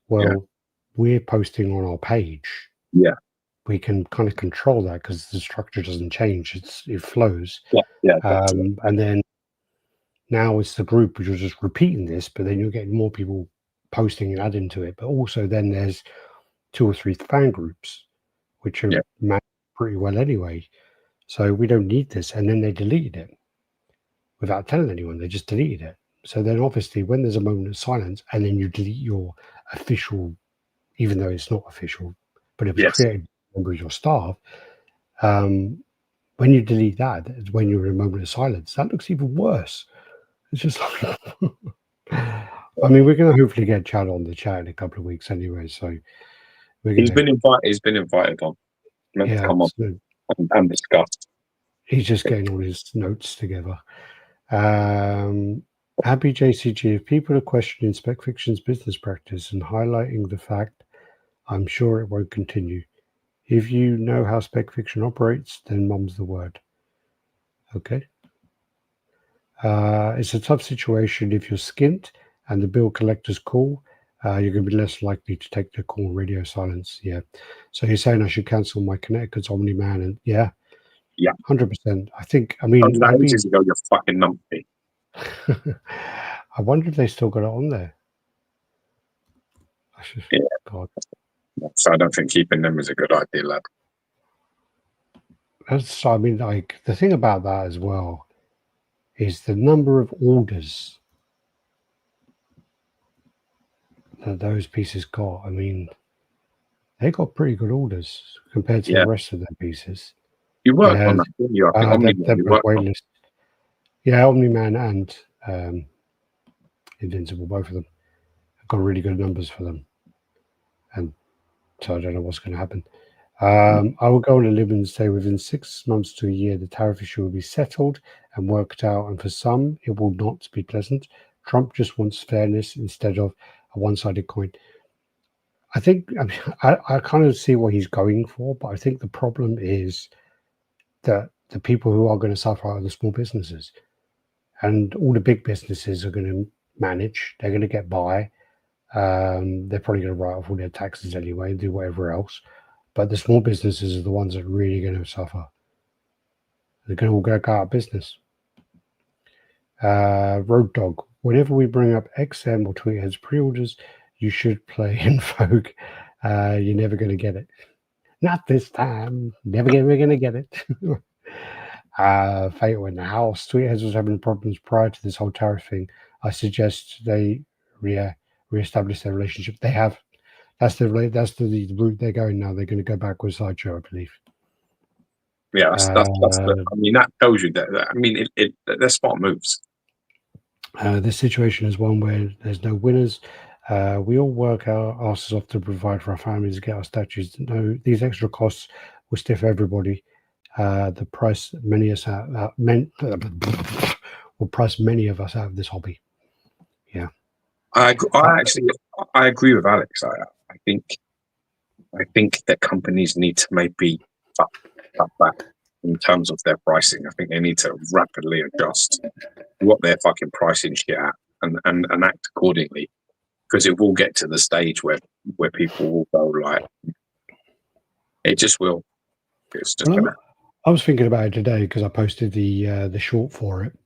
well, we're posting on our page. Yeah. We can kind of control that because the structure doesn't change. It flows. And then now it's the group which was just repeating this, but then you're getting more people posting and adding to it. But also then there's 2 or 3 fan groups, which are managed pretty well anyway. So we don't need this. And then they deleted it without telling anyone. They just deleted it. So then obviously when there's a moment of silence and then you delete your official, even though it's not official, but it was created by a member of your staff, when you delete that, when you're in a moment of silence, that looks even worse. It's just like, I mean, we're going to hopefully get Chad on the chat in a couple of weeks anyway. So He's been invited on. Meant to come on and discuss. He's just getting all his notes together. Happy JCG, if people are questioning Spec Fiction's business practice and highlighting the fact, I'm sure it won't continue. If you know how Spec Fiction operates, then mum's the word. Okay. It's a tough situation if you're skint and the bill collector's call. You're going to be less likely to take the call radio silence. Yeah. So you're saying I should cancel my Connecticut's Omni-Man? And yeah, 100%. I think, I mean, ages ago, you're fucking numpty. I wonder if they still got it on there. God. So I don't think keeping them is a good idea, lad. I mean, like, the thing about that as well is the number of orders that those pieces got. I mean, they got pretty good orders compared to the rest of their pieces. You worked on that, didn't you? I think Omni-Man. Yeah, Omni-Man and Invincible, both of them have got really good numbers for them. And So I don't know what's going to happen. I will go on a limit and say within 6 months to a year, the tariff issue will be settled and worked out. And for some, it will not be pleasant. Trump just wants fairness instead of a one-sided coin. I think I kind of see what he's going for, but I think the problem is that the people who are going to suffer are the small businesses, and all the big businesses are going to manage. They're going to get by. They're probably going to write off all their taxes anyway and do whatever else. But the small businesses are the ones that are really going to suffer. They're going to all go out of business. Road Dog. Whenever we bring up XM or Tweethead's pre-orders, you should play in Vogue. You're never going to get it. Not this time. Never going to get it. Fatal in the house. Tweetheads was having problems prior to this whole tariff thing. I suggest they re-establish their relationship. They have. That's the route they're going now. They're going to go back with Sideshow, I believe. Yeah, I mean, that tells you that. I mean, they're smart moves. This situation is one where there's no winners. We all work our asses off to provide for our families to get our statues. No, these extra costs will stiff everybody. The price many of us will price many of us out of this hobby. Yeah, I agree with Alex. I think that companies need to maybe cut back in terms of their pricing. I think they need to rapidly adjust what they're fucking pricing shit at and act accordingly, because it will get to the stage where people will go like, it just will. It's just I was thinking about it today because I posted the short for it.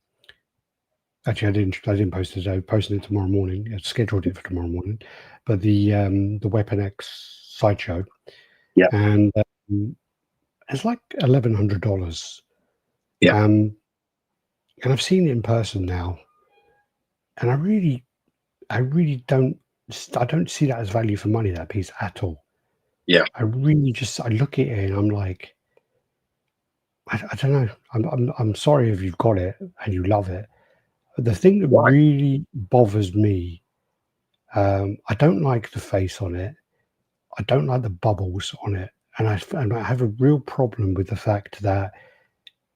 Actually, I didn't post it today. I posted it tomorrow morning. I scheduled it for tomorrow morning. But the Weapon X Sideshow. Yeah. And it's like $1,100. Yeah. And I've seen it in person now. And I really don't see that as value for money, that piece at all. Yeah. I look at it and I'm like, I don't know. I'm sorry if you've got it and you love it. The thing that really bothers me, I don't like the face on it. I don't like the bubbles on it. And I have a real problem with the fact that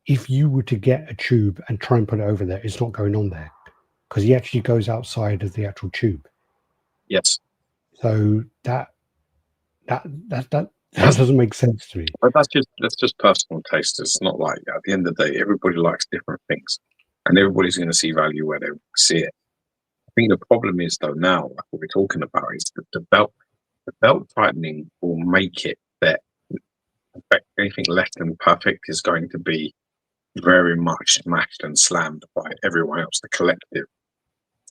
if you were to get a tube and try and put it over there, it's not going on there because he actually goes outside of the actual tube. Yes. So that doesn't make sense to me. But that's just personal taste. It's not like, at the end of the day, everybody likes different things, and everybody's going to see value where they see it. I think the problem is, though, now, like what we're talking about, is that the belt tightening will make it that anything less than perfect is going to be very much smashed and slammed by everyone else, the collective.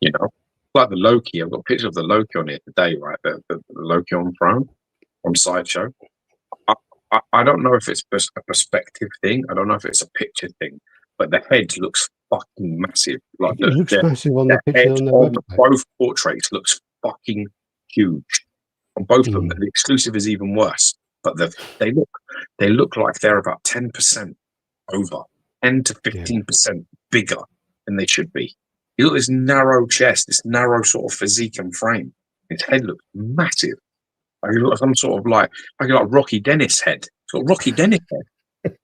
You know, like the Loki. I've got pictures of the Loki on here today, right? The Loki on throne on Sideshow. I don't know if it's a perspective thing. I don't know if it's a picture thing, but the head looks fucking massive. Like it looks massive on the picture on the website. Both portraits looks fucking huge. On both of them, the exclusive is even worse. But they look like they're about 10% over, 10 to 15% bigger than they should be. You look at this narrow chest, this narrow sort of physique and frame. His head looks massive. Like you look like some sort of like Rocky Dennis head. Sort of Rocky Dennis head.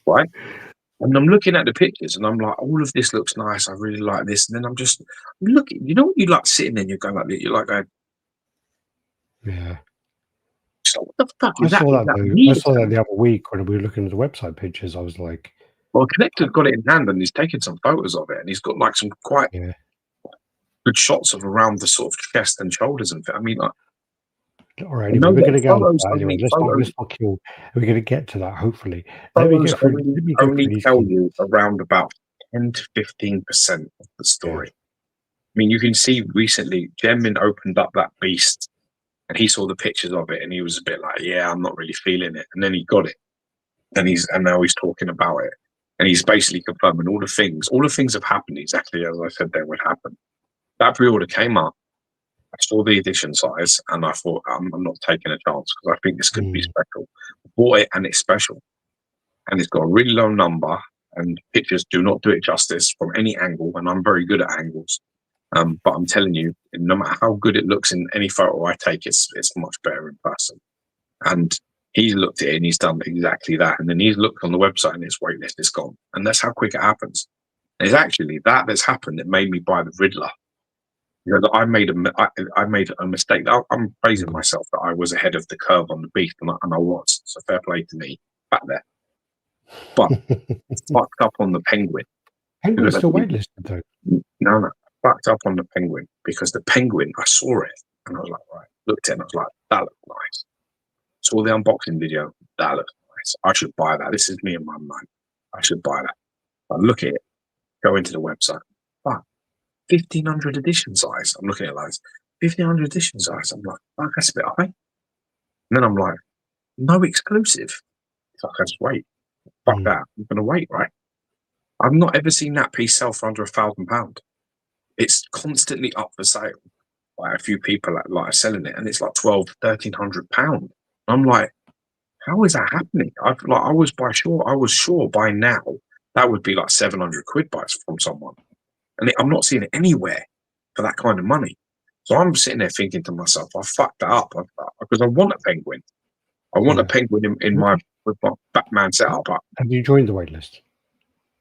Right? And I'm looking at the pictures and I'm like, all of this looks nice. I really like this. And then I'm looking, you know, you like sitting there and you're going like, you're like going, yeah. So what the fuck I is that? saw that the other week when we were looking at the website pictures. I was like, well, Connector's got it in hand and he's taken some photos of it and he's got like some quite good shots of around the sort of chest and shoulders and I mean, like, all right, anyway, we're going to go on to that anyway. Let's not kill. We're going to get to that, hopefully. Let me get through. Only tell you around about 10 to 15% of the story. I mean, you can see recently, Gemmin opened up that beast and he saw the pictures of it and he was a bit like, yeah, I'm not really feeling it. And then he got it. And now he's talking about it. And he's basically confirming all the things have happened exactly as I said they would happen. That pre-order came up. I saw the edition size and I thought, I'm not taking a chance because I think this could be special. I bought it and it's special. And it's got a really low number and pictures do not do it justice from any angle. And I'm very good at angles. But I'm telling you, no matter how good it looks in any photo I take, it's much better in person. And he's looked at it and he's done exactly that. And then he's looked on the website and his wait list is gone. And that's how quick it happens. And it's actually that's happened that made me buy the Riddler. You know, I made a mistake. I'm praising myself that I was ahead of the curve on the beast, and I was. So fair play to me back there. But fucked up on the Penguin. Penguin's still waitlisted though. No, fucked up on the Penguin because the Penguin, I saw it and I was like, right, looked at it and I was like, that looks nice. Saw the unboxing video, that looks nice. I should buy that. This is me in my mind. I should buy that. I look at it, go into the website. Fuck, 1,500 edition size. I'm looking at those 1,500 edition size. I'm like, fuck, that's a bit high. And then I'm like, no exclusive. Fuck, I just wait. Fuck that. I'm gonna wait, right? I've not ever seen that piece sell for under £1,000. It's constantly up for sale. Like a few people like are selling it, and it's like £1,200-1,300. I'm like, how is that happening? I was sure by now that would be like 700 quid buys from someone, and I'm not seeing it anywhere for that kind of money. So I'm sitting there thinking to myself, I fucked that up because I want a Penguin. I want a Penguin with my Batman setup. Have you joined the waitlist?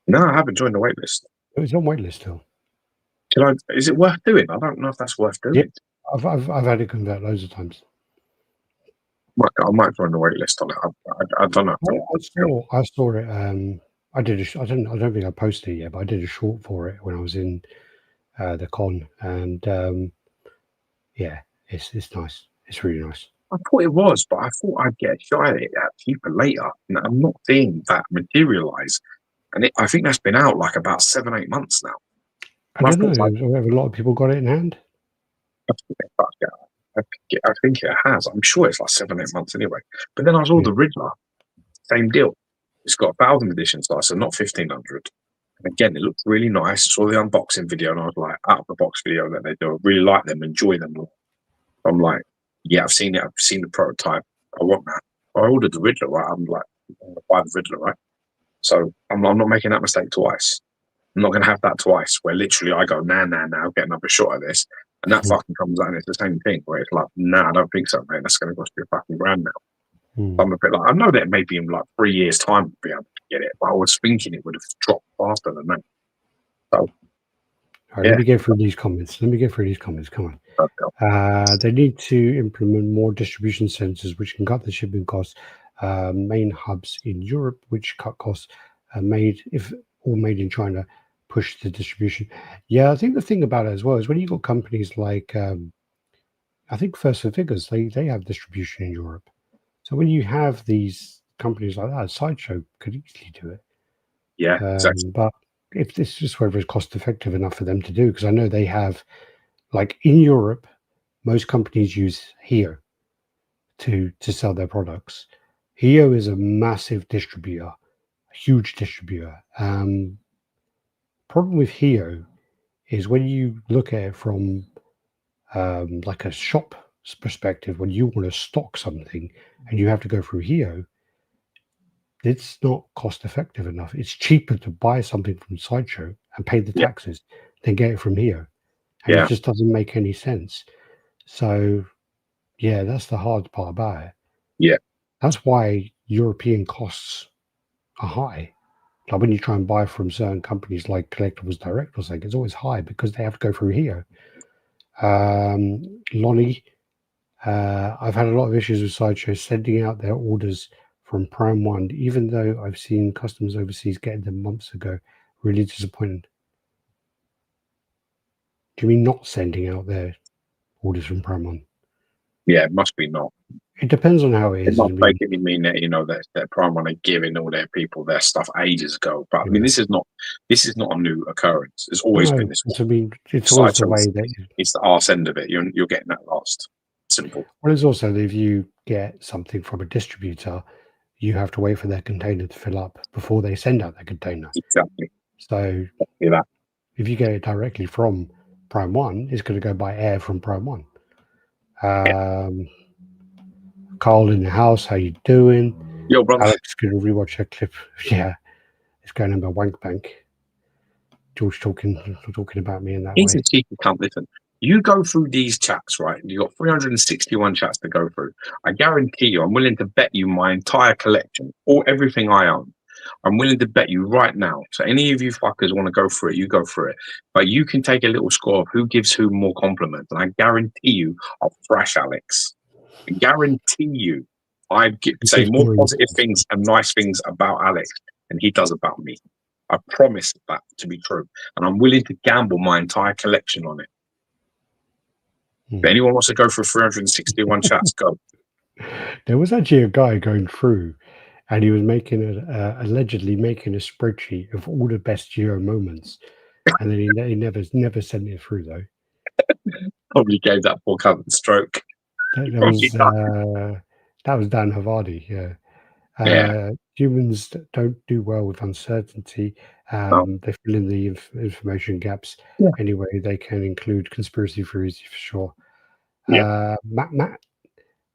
No, I haven't joined the waitlist. It's on waitlist still. Is it worth doing? I don't know if that's worth doing. Yeah, I've had it convert loads of times. I might join the waitlist on it. I don't know. I saw it. I don't think I posted it yet, but I did a short for it when I was in the con, and yeah, it's nice. It's really nice. I thought it was, but I thought I'd get a shot at it cheaper later, and I'm not seeing that materialize. And I think that's been out like about 7-8 months now. I don't know. Have a lot of people got it in hand? I think it has. I'm sure it's like 7-8 months anyway. But then I saw the Riddler, same deal. It's got 1,000 edition size, so not 1,500. And again, it looks really nice. I saw the unboxing video, and I was like, out of the box video that they do. I really like them, enjoy them. I'm like, yeah, I've seen it. I've seen the prototype. I want that. I ordered the Riddler, right? I'm like, I'm going to buy the Riddler, right? So I'm not making that mistake twice. I'm not going to have that twice, where literally I go, nah, get another shot of this. And that fucking comes out and it's the same thing, where it's like, nah, I don't think so, mate. That's going to cost you £1,000 now. I'm a bit like, I know that maybe in like 3 years' time we'll be able to get it, but I was thinking it would have dropped faster than that. So, all right, let me go through these comments. Come on. They need to implement more distribution centers, which can cut the shipping costs. Main hubs in Europe, which cut costs, all made in China, push the distribution. Yeah, I think the thing about it as well is when you got companies like, I think First and Figures, they have distribution in Europe. So when you have these companies like that, Sideshow could easily do it. Yeah, exactly. But if this is just whether it's cost effective enough for them to do, because I know they have, like in Europe, most companies use Geo to sell their products. Geo is a massive distributor, a huge distributor. Problem with Geo is when you look at it from like a shop's perspective, when you want to stock something and you have to go through Geo, it's not cost effective enough. It's cheaper to buy something from Sideshow and pay the taxes than get it from Geo. And it just doesn't make any sense. So, yeah, that's the hard part about it. Yeah. That's why European costs are high. Like when you try and buy from certain companies like Collectibles Direct or something, it's always high because they have to go through Geo. Lonnie, I've had a lot of issues with Sideshow sending out their orders from Prime 1, even though I've seen customers overseas getting them months ago. Really disappointed. Do you mean not sending out their orders from Prime 1? Yeah, it must be not. It depends on how it is. It must basically mean that, you know, that Prime 1 are giving all their people their stuff ages ago. But I mean, this is not a new occurrence. It's always been this way. I mean, it's always the way that it's the arse end of it. You're getting that last. Simple. Well, it's also if you get something from a distributor, you have to wait for their container to fill up before they send out their container. Exactly. So if you get it directly from Prime 1, it's going to go by air from Prime 1. Carl in the house, how you doing? Yo, brother. Alex, going to rewatch that clip. Yeah, it's going on about Wank Bank. Do George talking about me in that He's way. a cheeky cunt. Listen, you go through these chats, right? You got 361 chats to go through. I guarantee you, I'm willing to bet you my entire collection, or everything I own. I'm willing to bet you right now. So any of you fuckers want to go through it, you go through it. But you can take a little score of who gives who more compliments, and I guarantee you, I'll thrash Alex. I guarantee you, I say more positive things and nice things about Alex than he does about me. I promise that to be true, and I'm willing to gamble my entire collection on it. If anyone wants to go for 361 chats, go. There was actually a guy going through, and he was making allegedly making a spreadsheet of all the best Geo moments, and then he never sent it through though. Probably gave that poor cunt a stroke. That was Dan Havardi. Yeah. Humans don't do well with uncertainty. They fill in the information gaps. Yeah. Anyway, they can include conspiracy theories for sure. Matt,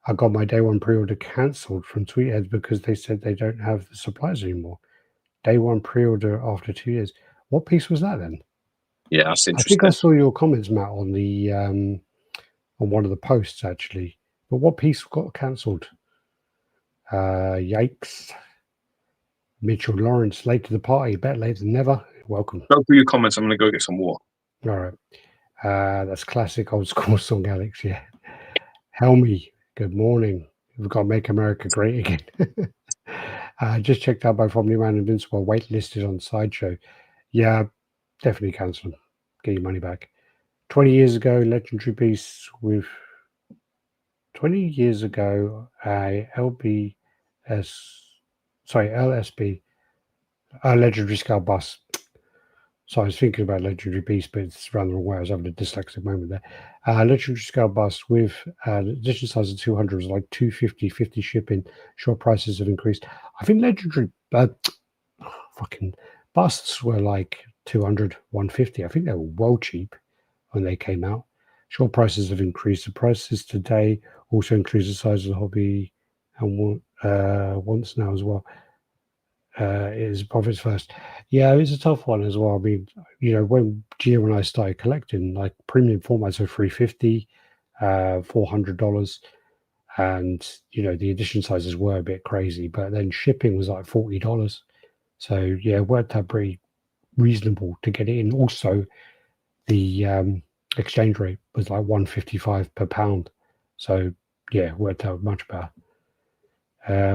I got my day one pre-order cancelled from Tweetheads because they said they don't have the supplies anymore. Day one pre-order after 2 years. What piece was that then? Yeah, that's interesting. I think I saw your comments, Matt, on the on one of the posts actually. But what piece got cancelled? Yikes. Mitchell Lawrence, late to the party, better late than never. Welcome. Go through your comments. I'm going to go get some water. All right. That's classic old school song, Alex. Yeah. Helmy, good morning. We've got Make America Great Again. Just checked out by Omni-Man Invincible, waitlisted on Sideshow. Yeah, definitely cancel them. Get your money back. 20 years ago, legendary piece with 20 years ago, LSB, legendary scale bus. So I was thinking about legendary beast, but it's around the wrong way. I was having a dyslexic moment there. Legendary scale bus with edition size of 200 was like 250, 50 shipping. Short prices have increased. I think legendary fucking busts were like 200, 150. I think they were well cheap when they came out. Short prices have increased. The prices today also includes the size of the hobby and wants now as well. Is profits first. Yeah, it's a tough one as well. I mean, when Geo and I started collecting, like premium formats were $350, $400, and the edition sizes were a bit crazy, but then shipping was like $40. So yeah, it worked out pretty reasonable to get it in. Also, the exchange rate was like 155 per pound. So yeah, it worked out much better.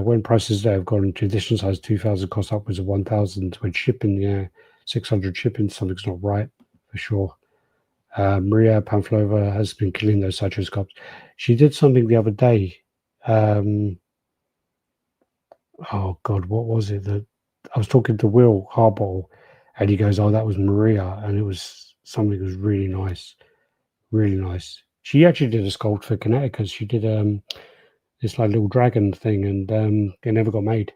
When prices there have gone into edition size 2,000 cost upwards of 1,000 when shipping, 600 shipping, something's not right for sure. Maria Pavlova has been killing those Sideshow sculpts. She did something the other day. Oh God, what was it? That I was talking to Will Harbottle, and he goes, "Oh, that was Maria," and it was something that was really nice, really nice. She actually did a sculpt for Connecticut. She did this like little dragon thing, and it never got made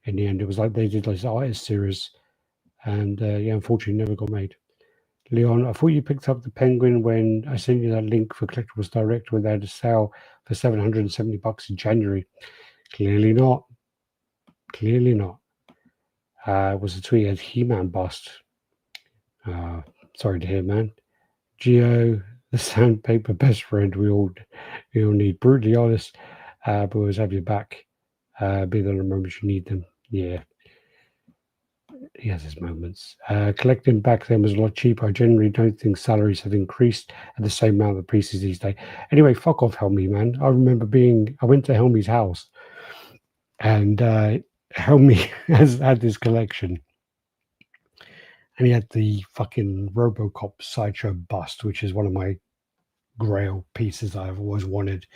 in the end. It was like they did this artist series, and unfortunately never got made. Leon, I thought you picked up the penguin when I sent you that link for Collectibles Direct when they had a sale for $770 in January. Clearly not. Clearly not. It was a tweeted He-Man bust. Sorry to hear, man. Geo, the sandpaper best friend we all need. Brutally honest, but always have your back. Be there in the moments you need them. Yeah. He has his moments. Collecting back then was a lot cheaper. I generally don't think salaries have increased at the same amount of pieces these days. Anyway, fuck off, Helmy, man. I remember I went to Helmy's house, and Helmy has had this collection, and he had the fucking RoboCop Sideshow bust, which is one of my grail pieces I've always wanted.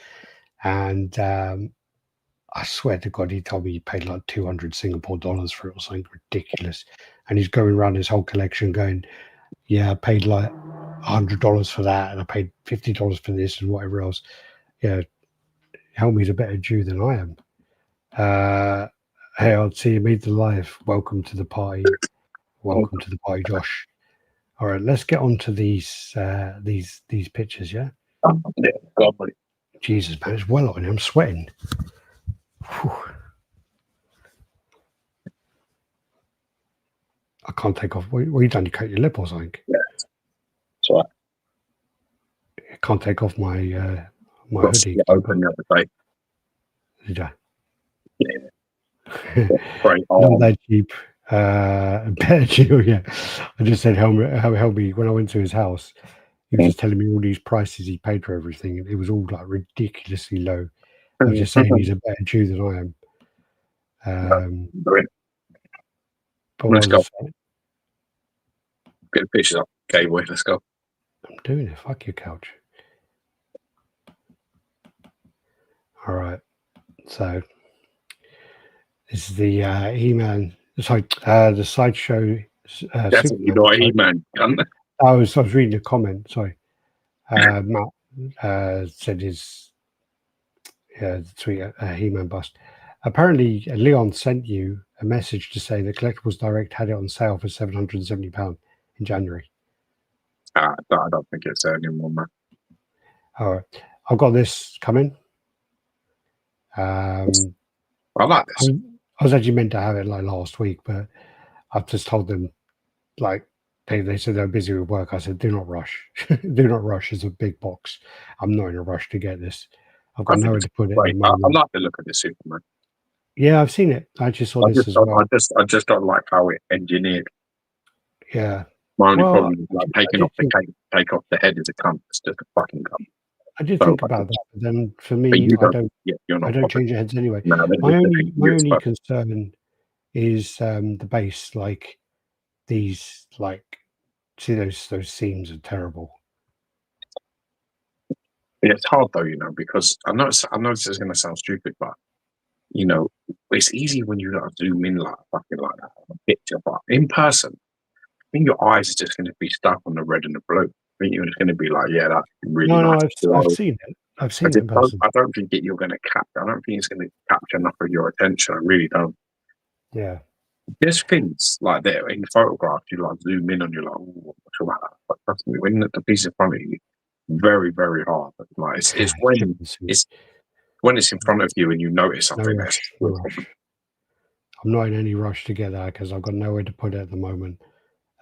And I swear to God, he told me he paid like 200 Singapore dollars for it or something ridiculous. And he's going around his whole collection going, yeah, I paid like $100 for that, and I paid $50 for this and whatever else. Yeah, Helmy's a better Jew than I am. Hey, I'll see you meet the live. Welcome to the party. Welcome to the party, Josh. All right, let's get on to these pictures, yeah? Yeah, God, buddy. Jesus, man, it's well on. I'm sweating. Whew. I can't take off. Well, you done? You cut your lip or something? Yeah. That's right. I can't take off my my hoodie. Open the other day. Did I? Yeah. Great. Not that cheap. Better deal, yeah. I just said help me when I went to his house. He was just telling me all these prices he paid for everything, and it was all like ridiculously low. I was just saying he's a better Jew than I am. But Let's go. saying? Get the pictures up. Okay, boy, let's go. I'm doing it. Fuck your couch. All right. So this is the E-Man. Sorry, the Sideshow. Definitely not E-Man. I was reading a comment. Sorry, Matt said his tweet He-Man bust. Apparently, Leon sent you a message to say that Collectibles Direct had it on sale for £770 in January. I don't think it's there anymore, man. All right, I've got this coming. I like this. I was actually meant to have it like last week, but I've just told them, like, they said they're busy with work. I said, do not rush. Do not rush. It's a big box. I'm not in a rush to get this. I've got nowhere to put it. I like the look of the Superman. Yeah, I've seen it. I just saw this as well. I just don't like how it engineered. Yeah. My only problem is like taking off the cape, take off the head as a cunt. It's just a fucking cunt. I did think about that, but then for me, I don't change the heads anyway. No, my only concern is the base. Like these, like, see those seams are terrible. Yeah, it's hard though, you know, because I know this is going to sound stupid, but you know, it's easy when you zoom in like fucking like that on a picture, but in person, I think your eyes are just going to be stuck on the red and the blue. I think you're just going to be like, yeah, that's really nice. I've seen it. I've seen it in person. I don't think you're going to capture. I don't think it's going to capture enough of your attention. I really don't. Yeah. There's things like that in photographs. You like zoom in on, you're like, oh, what's about that? But trust me, when the piece in front of you, very, very hard. Like it's when it's in front of you and you notice something. No rush. I'm not in any rush to get that because I've got nowhere to put it at the moment.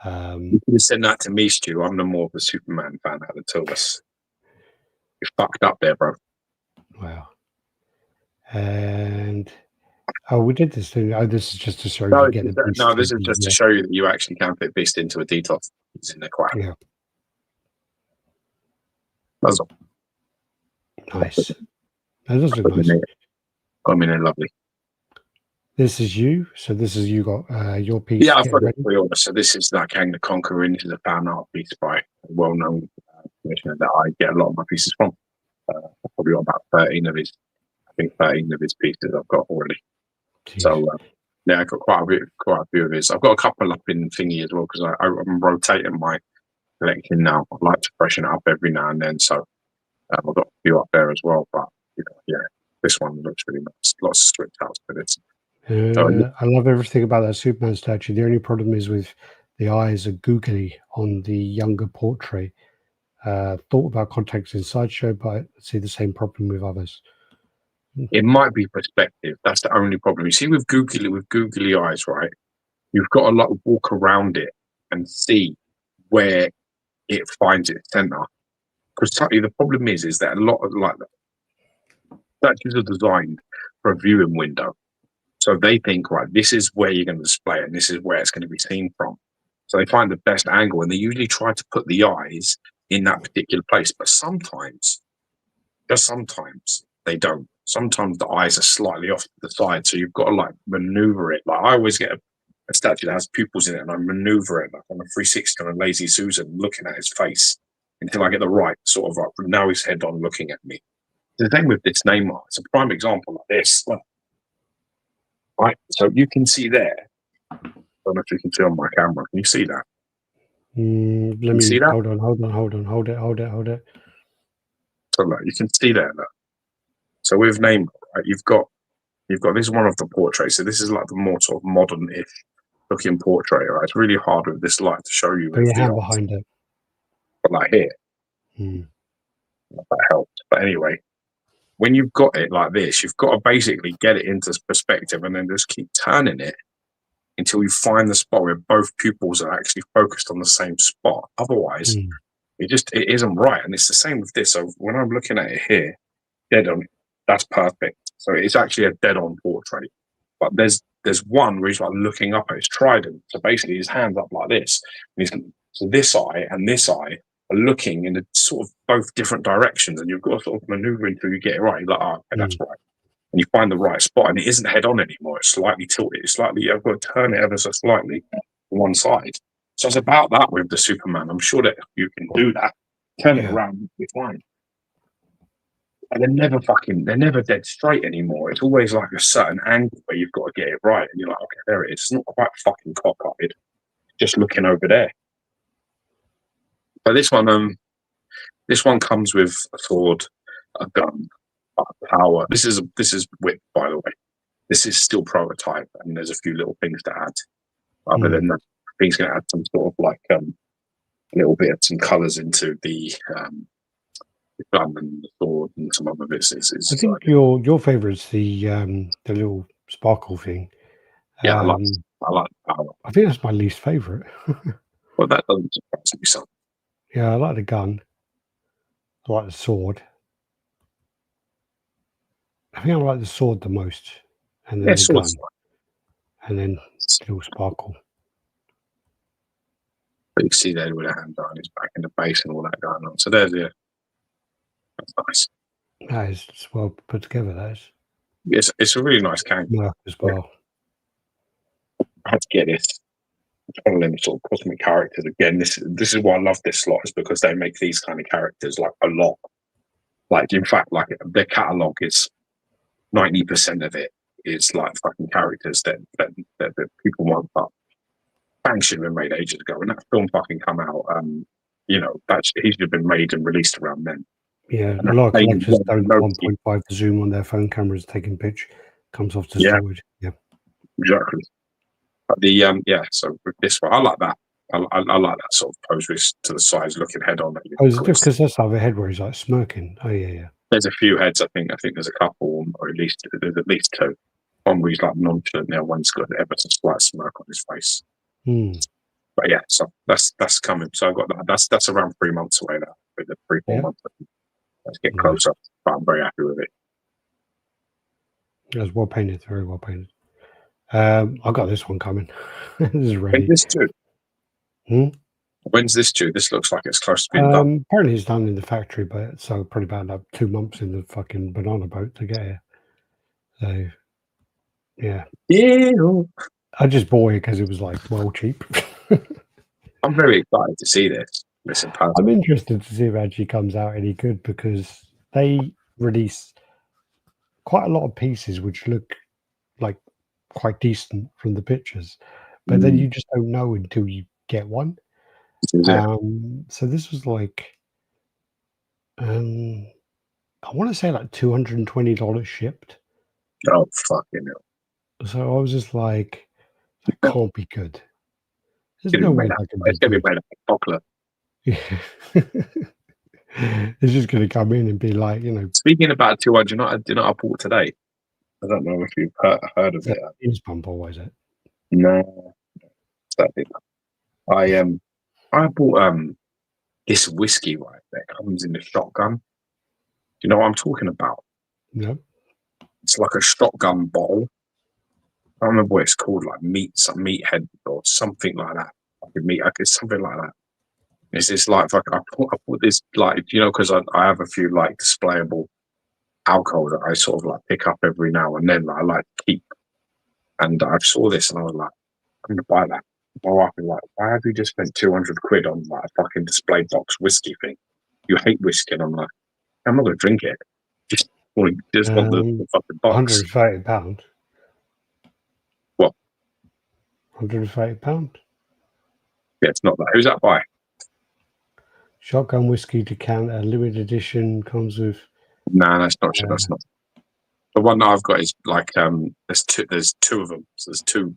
You can send that to me, Stu. I'm the more of a Superman fan out of the two of us. You're fucked up there, bro. Wow. And we did this thing. Oh, this is just to show you to get the beast. No, this is just to show you that you actually can fit beast into a detox. It's in the quack. Yeah. That's all. Nice. That does look nice. Got me in lovely. This is you. So this is you got your piece. Yeah, I've got it pre-order. So this is like Kang the Conqueror. This is a fan art piece by a well-known commissioner that I get a lot of my pieces from. I've probably got about 13 of his. I think 13 of his pieces I've got already. Jeez. So yeah, I've got quite a few of his. I've got a couple up in thingy as well because I'm rotating my collection now. I like to freshen it up every now and then. So I've got a few up there as well. But you know, yeah, this one looks really nice. Lots of switch outs for this. I love everything about that Superman statue. The only problem is with the eyes are googly on the younger portrait. Thought about contacting Sideshow, but I see the same problem with others. It might be perspective. That's the only problem. You see, with googly eyes, right? You've got to like walk around it and see where it finds its center. Because the problem is that a lot of like statues are designed for a viewing window. So they think, right, this is where you're going to display it, and this is where it's going to be seen from. So they find the best angle, and they usually try to put the eyes in that particular place. But sometimes, just sometimes, they don't. Sometimes the eyes are slightly off to the side, so you've got to like maneuver it. Like I always get a statue that has pupils in it, and I maneuver it like on a 360 on a Lazy Susan, looking at his face until I get the right sort of like now his head on, looking at me. The thing with this name art, it's a prime example like this. Right, so you can see there. I don't know if you can see on my camera. Can you see that? Let me see that. Hold on. Hold it. So look, you can see there. Look. So with name, right, you've got this one of the portraits. So this is like the more sort of modern-ish looking portrait. Right, it's really hard with this light to show you. Put your hand behind it. But like here, that helped. But anyway. When you've got it like this, you've got to basically get it into perspective and then just keep turning it until you find the spot where both pupils are actually focused on the same spot. Otherwise, it isn't right. And it's the same with this. So when I'm looking at it here, dead on, that's perfect. So it's actually a dead on portrait. But there's one where he's like looking up at his trident. So basically his hands up like this. And so this eye and this eye are looking in a sort of both different directions, and you've got to sort of maneuver until you get it right. You're like, oh, okay, that's right. And you find the right spot, and it isn't head on anymore. It's slightly tilted. It's slightly, I've got to turn it ever so slightly to one side. So it's about that with the Superman. I'm sure that you can do that. Turn it around, you'll be fine. And they're never dead straight anymore. It's always like a certain angle where you've got to get it right. And you're like, okay, there it is. It's not quite fucking cockeyed. Just looking over there. But this one comes with a sword, a gun, power. This is whip, by the way. This is still prototype, and there's a few little things to add. Other than that, I think he's going to add some sort of like a little bit of some colours into the gun and the sword and some other bits. I think your favourite is the little sparkle thing. Yeah, I like the power. I think that's my least favourite. Well, that doesn't surprise me some. Yeah, I like the gun. I like the sword. I think I like the sword the most, and then the gun, and then little sparkle. But you can see there with a hand on his back in the base and all that going on. So there's that's nice. That is well put together. That is. It's a really nice character as well. I had to get this. It's one of them sort of cosmic characters. Again, this is why I love this slot, is because they make these kind of characters like a lot. Like, in fact, like their catalogue is 90% of it is like fucking characters that people want. But bang should have been made ages ago. When that film fucking come out, you know, he should have been made and released around then. Yeah, a lot of collectors don't have 1.5 zoom on their phone cameras taking pitch. Comes off the storage. Yeah, exactly. But so with this one, I like that. I like that sort of pose with to the sides, looking head on. Oh, is it just because that's the head where he's like smirking? Oh yeah. There's a few heads. I think there's a couple, or at least there's at least two. One where he's like nonchalant. Now one's got ever so slight smirk on his face. But yeah, so that's coming. So I've got that. That's around 3 months away now. With the 3-4 months. Let's get closer. But I'm very happy with it. It was well painted, very well painted. I got this one coming. This is ready. When's this due? When's this due? This looks like it's close to being done. Apparently it's done in the factory, but so probably about like 2 months in the fucking banana boat to get here. So yeah. I just bought it because it was like well cheap. I'm very excited to see this. Listen, I'm interested to see if it actually comes out any good, because they release quite a lot of pieces which look like quite decent from the pictures, but then you just don't know until you get one. So this was like I want to say like $220 shipped. Oh fucking hell. So I was just like, that can't be good. There's no way that can be good. It's gonna be made of chocolate. It's just going to come in and be like, you know. Speaking about 200, you know I bought today. I don't know if you've heard of it. Is pump, or is it? No, I bought this whiskey right there. Comes in the shotgun. Do you know what I'm talking about? No. It's like a shotgun bottle. I don't remember what it's called, like meathead or something like that. It's something like that. It's this like I put this, like, you know, because I have a few like displayable alcohol that I sort of like pick up every now and then that I like to keep. And I saw this and I was like, I'm gonna buy that. My wife was like, why have you just spent 200 quid on like a fucking display box whiskey thing? You hate whiskey. And I'm like, I'm not gonna drink it. Just want the fucking box. £130. What? £130? Yeah, it's not that. Who's that by? Shotgun whiskey decanter, limited edition, comes with. Nah, that's not. That's not. The one that I've got is like there's two of them. So there's two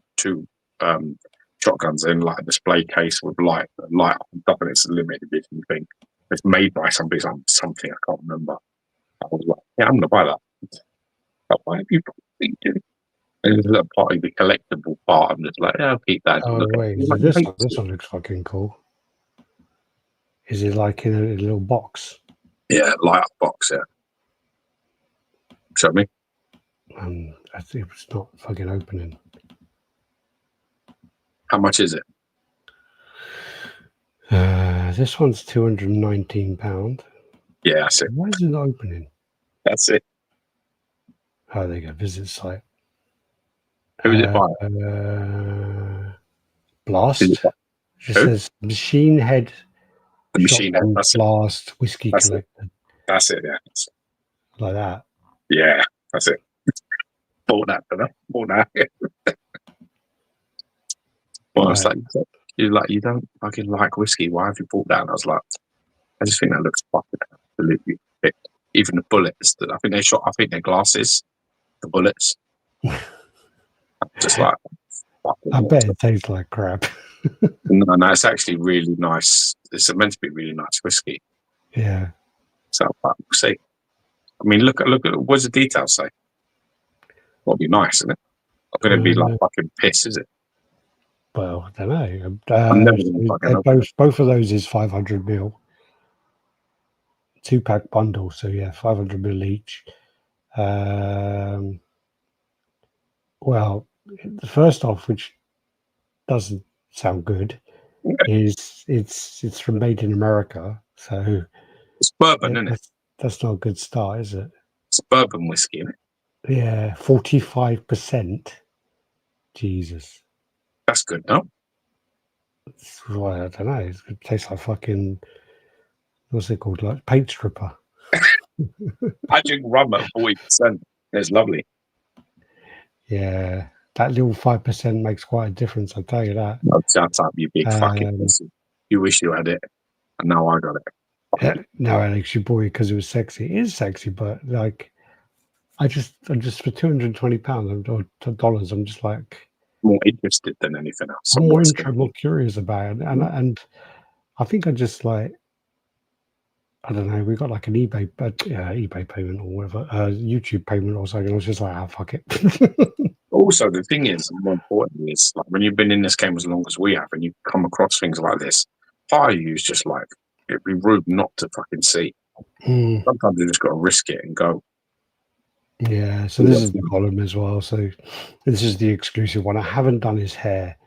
shotguns in like a display case with light up and stuff, and it's a limited edition thing. It's made by something I can't remember. I was like, yeah, I'm gonna buy that. But why have you doing? And there's a little part of the collectible part. I'm just like, yeah, I'll keep that. Oh, wait. So this one looks fucking cool. Is it like in a little box? Yeah, light up box, yeah. Show me. I think it's not fucking opening. How much is it? This one's £219. Yeah, that's it. Why is it not opening? That's it. Oh, there you go. Visit site. Who is it by? Blast. Who's it by? It says Machine Head. The Machine Head. That's Blast Whiskey That's Collector. That's it, yeah. Like that. Yeah, that's it. Bought that for them. Bought that. Well, it's like, you don't fucking like whiskey. Why have you bought that? And I was like, I just think that looks fucking absolutely thick. Even the bullets that I think they're glasses. The bullets. Just like, I bet it tastes like crap. No, it's actually really nice. It's meant to be really nice whiskey. Yeah. So we'll see. I mean, look at what does the details say? It'll be nice, isn't it? Not going to be like fucking piss, is it? Well, I don't know. Both of those is 500ml. 2-pack bundle, so yeah, 500ml each. Well, the first off, which doesn't sound good, is it's from Made in America, so it's bourbon, isn't it? That's not a good start, is it? It's bourbon whiskey, isn't it? Yeah, 45%. Jesus, that's good, no? Well, I don't know. It tastes like fucking, what's it called? Like paint stripper. I drink rum at 40%. It's lovely. Yeah, that little 5% makes quite a difference. I'll tell you that. No, shut up, you big fucking pussy. You wish you had it, and now I got it. No, Alex, you bought it because it was sexy. It is sexy, but like, I just for £220 or dollars, I'm just like more interested than anything else. I'm more curious about it, and I think I just like, I don't know. We got like an eBay payment or whatever, YouTube payment or something. I was just like, fuck it. Also, the thing is, more importantly, is like when you've been in this game as long as we have, and you come across things like this, part of you is just like, it'd be rude not to fucking see. Sometimes you just got to risk it and go. Yeah, so this is the column as well. So this is the exclusive one. I haven't done his hair.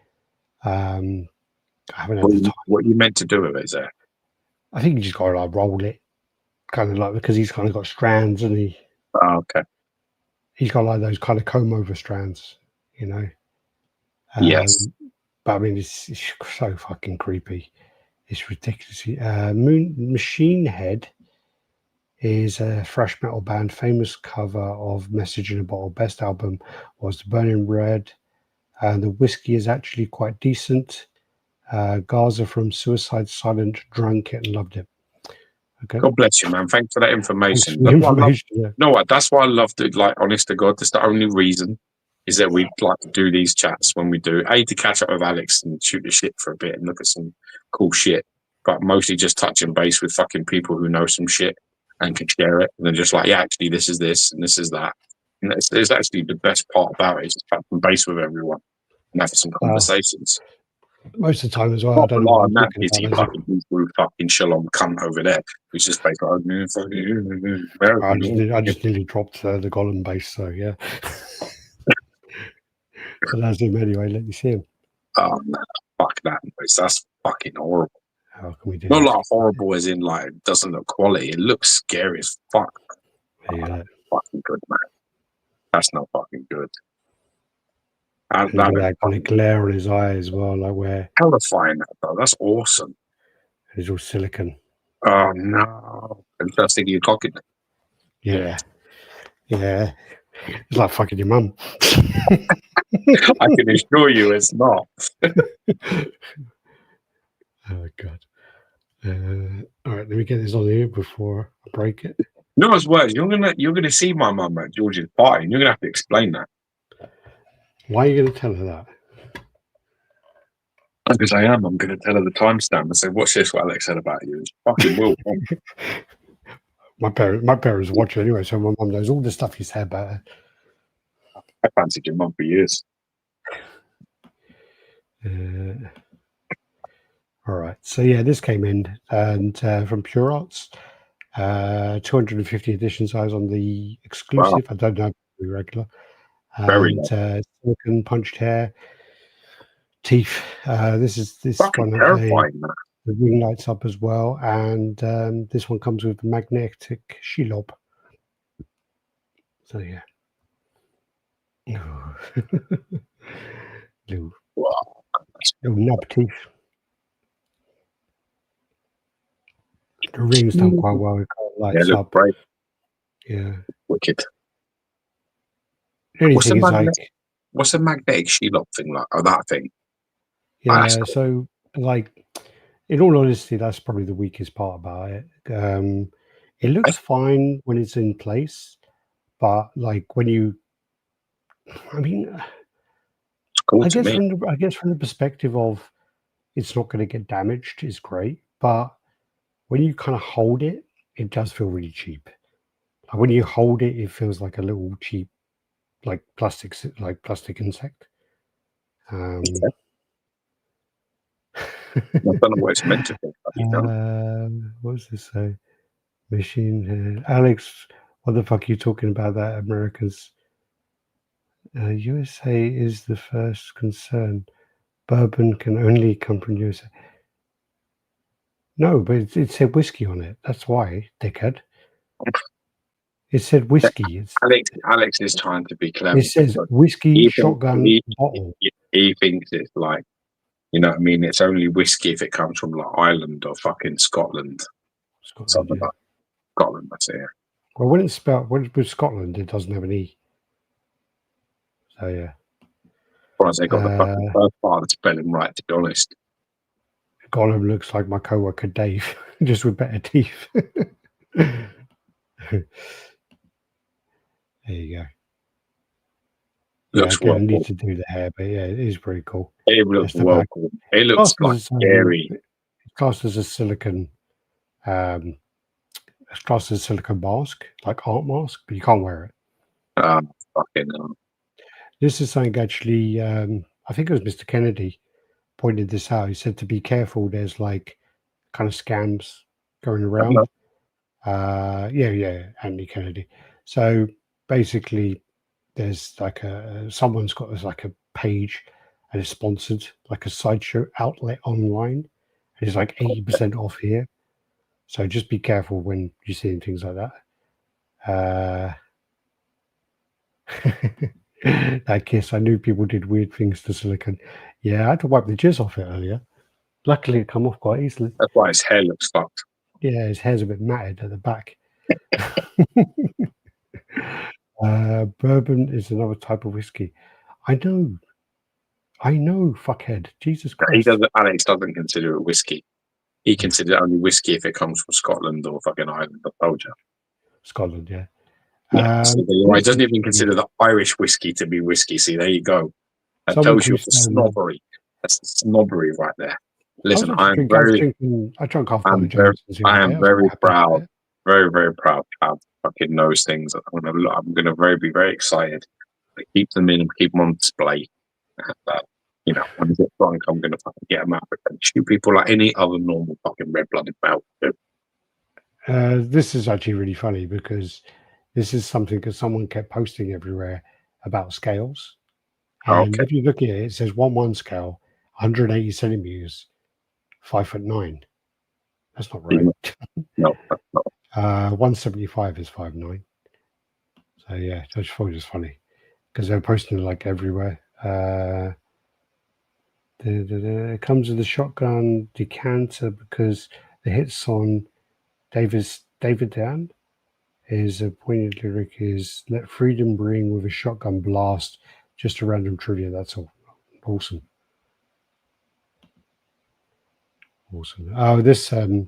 I haven't had the time. What you meant to do with it is there? I think you just got to like roll it, kind of like, because he's kind of got strands, and okay. He's got like those kind of comb over strands, you know. Yes. But I mean, it's so fucking creepy. It's ridiculous. Machine Head is a thrash metal band. Famous cover of Message in a Bottle. Best album was The Burning Red. And the whiskey is actually quite decent. Gaza from Suicide Silent drank it and loved it. Okay. God bless you, man. Thanks for that information. Yeah. No, that's why I loved it. Like, honest to God, that's the only reason is that we like to do these chats when we do. To catch up with Alex and shoot the shit for a bit and look at some cool shit, but mostly just touching base with fucking people who know some shit and can share it. And they're just like, yeah, actually, this is this and this is that. And it's actually the best part about it is just touching base with everyone and having some conversations. Most of the time as well. I don't know what I'm talking about. Fucking shalom cunt over there, who's just like, I just nearly dropped the Gollum base, so yeah. So that's him anyway. Let me see him. Oh no, fuck that noise. That's fucking horrible. How can we do Not this? like horrible as in like it doesn't look quality. It looks scary as fuck. Yeah. Fucking good, man. That's not fucking good. And that kind of glare on his eye as well, like where terrifying that though. That's awesome. It's all silicon. Oh no! I'm just thinking you're cocking it. Yeah. It's like fucking your mum. I can assure you, it's not. Oh god! All right, let me get this on here before I break it. No, as well. You're gonna see my mum at George's party, and you're gonna have to explain that. Why are you going to tell her that? Because I am. I'm going to tell her the timestamp and say, "Watch this. What Alex said about you." It's fucking will. My parents watch it anyway, so my mum knows all the stuff you say about her. I fancied your mum for years. All right. So yeah, this came in and from Pure Arts, 250 edition size on the exclusive. Wow. I don't know, the regular. Very And nice. silicon punched hair, teeth. This Fucking one terrifying, man. the ring lights up as well, and this one comes with magnetic shield. So yeah. little, Wow. little nub teeth. The ring's done quite well. It kind of Yeah, lights look up. great. Yeah. Wicked. The only What's the thing is what's the magnetic shield thing like? Oh, that thing. yeah. That's cool. So like, in all honesty, that's probably the weakest part about it. It looks fine when it's in place, but like when you, I mean, It's cool I to guess me. from the perspective of it's not going to get damaged is great, but when you kind of hold it, it does feel really cheap. Like when you hold it, it feels like a little cheap, like plastic insect. Okay. I don't know what it's meant to be. What does this say? Machine Alex, what the fuck are you talking about? That America's USA is the first concern. Bourbon can only come from USA. No, but it said whiskey on it. That's why, dickhead. It said whiskey. Alex is trying to be clever. It says whiskey shotgun he bottle. thinks it's like, you know what I mean? It's only whiskey if it comes from like Ireland or fucking Scotland. Scotland, Something yeah. like Scotland, that's it. Well, when it's spelled with Scotland, it doesn't have an E. So yeah. Surprised they got the fucking first part of the spelling right, to be honest. Gollum looks like my coworker Dave, just with better teeth. There you go. Looks Yeah, well again, I cool. need to do the hair, but yeah, it is pretty cool. It looks That's the well back. cool. It looks like scary. It's classed as a silicon, it's classed as a silicon mask, like art mask, but you can't wear it. Fucking This is something actually, I think it was Mr. Kennedy pointed this out. He said to be careful. There's like kind of scams going around. Yeah, Anthony Kennedy. So basically, there's like someone's got this like a page and it's sponsored like a Sideshow outlet online. And it's like 80% off here. So just be careful when you're seeing things like that. That kiss, I knew people did weird things to silicon. Yeah, I had to wipe the jizz off it earlier. Luckily, it come off quite easily. that's why his hair looks fucked. Yeah, his hair's a bit matted at the back. Bourbon is another type of whiskey. I know, fuckhead. Jesus Christ. Alex doesn't consider it whiskey. He considers it only whiskey if it comes from Scotland or fucking Ireland. I told you. Scotland, yeah. So he doesn't even consider the Irish whiskey to be whiskey. See, there you go. That tells you the snobbery. That's the snobbery right there. Listen, I am very proud. Very, very proud to fucking knows things. I'm gonna be very excited to keep them in and keep them on display. And, you know, when I get drunk, I'm gonna fucking get them out and shoot people like any other normal fucking red-blooded male. This is actually really funny because this is something that someone kept posting everywhere about scales. And if you look at it, it says 1/1 scale, 180 centimeters, 5'9". That's not right. No, that's not. 175 is 5'9". So yeah, I just thought it was funny because they're posting it like everywhere. It comes with a shotgun decanter because the hit song David Dan is a pointed lyric is "Let freedom ring with a shotgun blast." Just a random trivia. That's all. Awesome. Oh, this I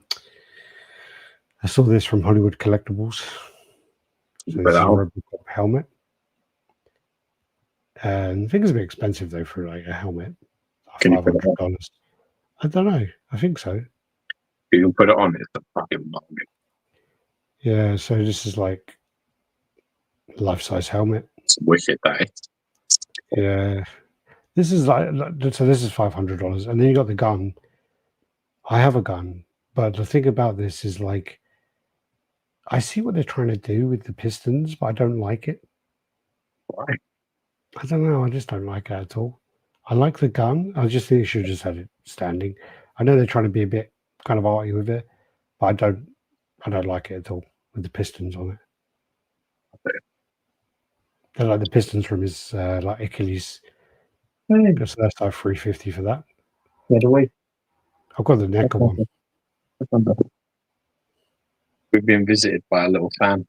saw this from Hollywood Collectibles. So this is a Robocop helmet. And I think it's a bit expensive though for like a helmet. $500. I don't know. I think so. You can put it on. It's a fucking bargain. Yeah. So this is like life-size helmet. It's wicked, that is. Yeah. This is so this is $500, and then you got the gun. I have a gun, but the thing about this is like, I see what they're trying to do with the pistons, but I don't like it. Why? I don't know. I just don't like it at all. I like the gun. I just think they should have just had it standing. I know they're trying to be a bit kind of arty with it, but I don't like it at all with the pistons on it. They're like the pistons from his like Achilles. So that's like $350 for that. Get away. I've got the NECA one. We've been visited by a little fan.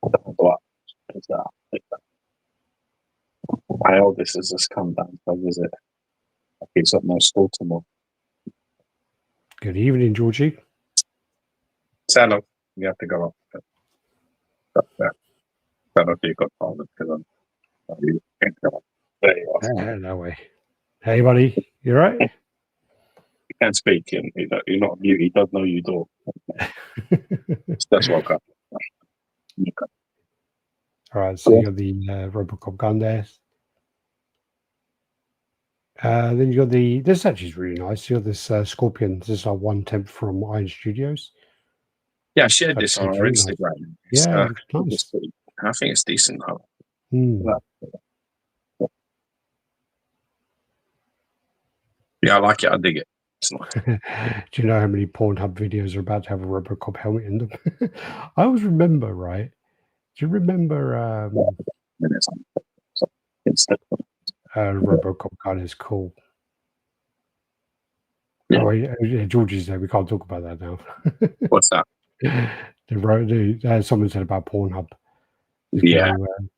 What is that? My eldest has just come down to visit. He's got no school tomorrow. Good evening, Georgie. Hello. You have to go up. I don't know if you've got time because you can't go up. There you are. No way. Hey, buddy. You right? You can't speak. You're not mute. He does know you do. That's what I've got. Okay. All right. So you got the Robocop gun there. Then you got this actually is really nice. You got this Scorpion. This is our 1/10 from Iron Studios. Yeah, I shared this on our Instagram. Yeah, nice. I think it's decent though. Yeah, I like it. I dig it. It's nice. Do you know how many Pornhub videos are about to have a Robocop helmet in them? I always remember, right? Do you remember Robocop gun is cool? Yeah. Oh, yeah, Georgie's there. We can't talk about that now. What's that? Someone said about Pornhub. Yeah.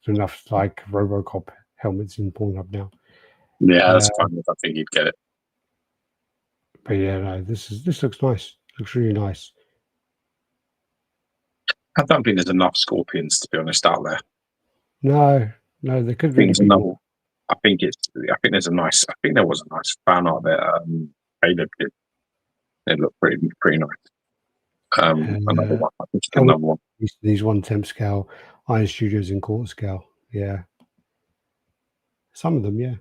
Enough like Robocop helmets in Pornhub now. Yeah, that's fun. I think you'd get it. But yeah, no, this looks nice. Looks really nice. I don't think there's enough Scorpions, to be honest, out there. No, there could really be more. I think there was a nice fan art there. Caleb did. They look pretty nice. Another one. I think it's another one. These 1/10 scale Iron Studios in quarter scale. Yeah. Some of them, yeah.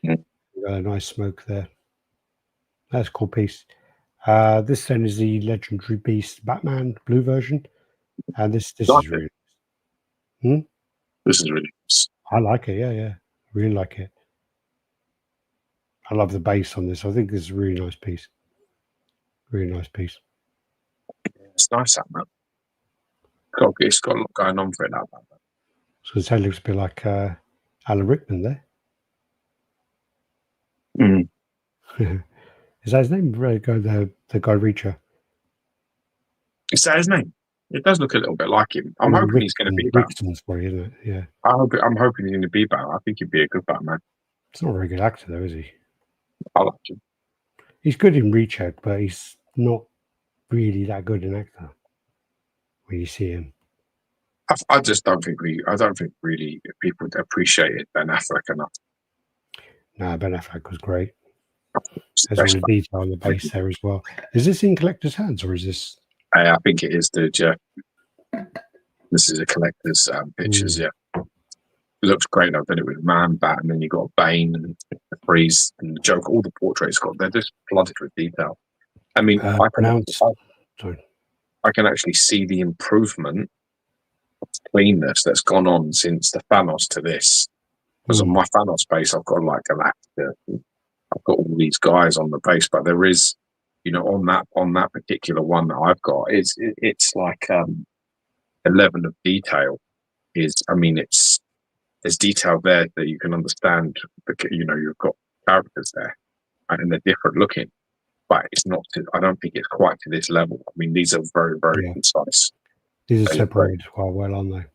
Got a nice smoke there. That's a cool piece. This then is the Legendary Beast Batman blue version. And this is really nice. This is really nice. I like it, yeah. Really like it. I love the base on this. I think this is a really nice piece. Really nice piece. It's nice, that man. It's got a lot going on for it now. So his head looks a bit like Alan Rickman there. Is that his name? The guy Reacher. Is that his name? It does look a little bit like him. I'm hoping he's going to be Rickson's for you, isn't it? Yeah. I'm hoping he's going to be Batman. I think he'd be a good Batman. He's not a very good actor, though, is he? I like him. He's good in Reacher, but he's not really that good an actor when you see him. I just don't think really people appreciated Ben Affleck enough. No, Ben Affleck was great. There's all the detail on the base there as well. Is this in collector's hands or is this? I think it is, dude. Yeah, this is a collector's pictures. Yeah, it looks great. I've done it with Man Bat, and then you got Bane and the Freeze and the Joker. All the portraits they're just flooded with detail. I mean, I can actually see the improvement of cleanness that's gone on since the Thanos to this. Because on my Thanos base, I've got like Galactica. I've got all these guys on the base, but there is, on that particular one that I've got, it's like a level of detail. There's detail there that you can understand. Because, you've got characters there, and they're different looking, but it's not. I don't think it's quite to this level. I mean, these are very, very concise. These are separated quite well, aren't they?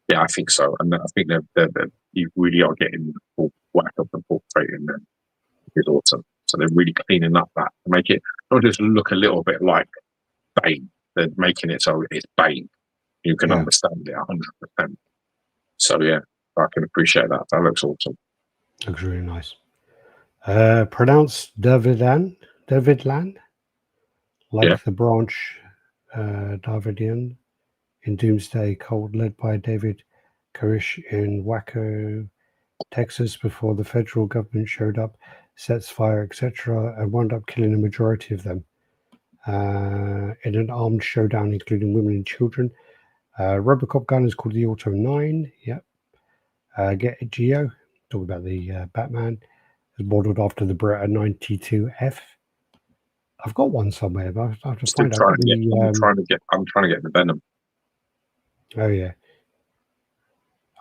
Yeah, I think so, and I think you really are getting the full whack of the portrait in there. It's awesome. So they're really cleaning up that to make it not just look a little bit like Bane. They're making it so it's Bane. You can understand it 100%. So yeah, I can appreciate that. That looks awesome. Looks really nice. Pronounced Davidland, like the branch Davidian in Doomsday Cult, led by David Karish in Waco, Texas, before the federal government showed up, sets fire, etc., and wound up killing the majority of them in an armed showdown, including women and children. Robocop gun is called the Auto 9. Yep. Get Geo, talk about the Batman, is modeled after the Beretta 92F. I've got one somewhere, but I have to find out. I'm trying to get the Venom. Oh yeah,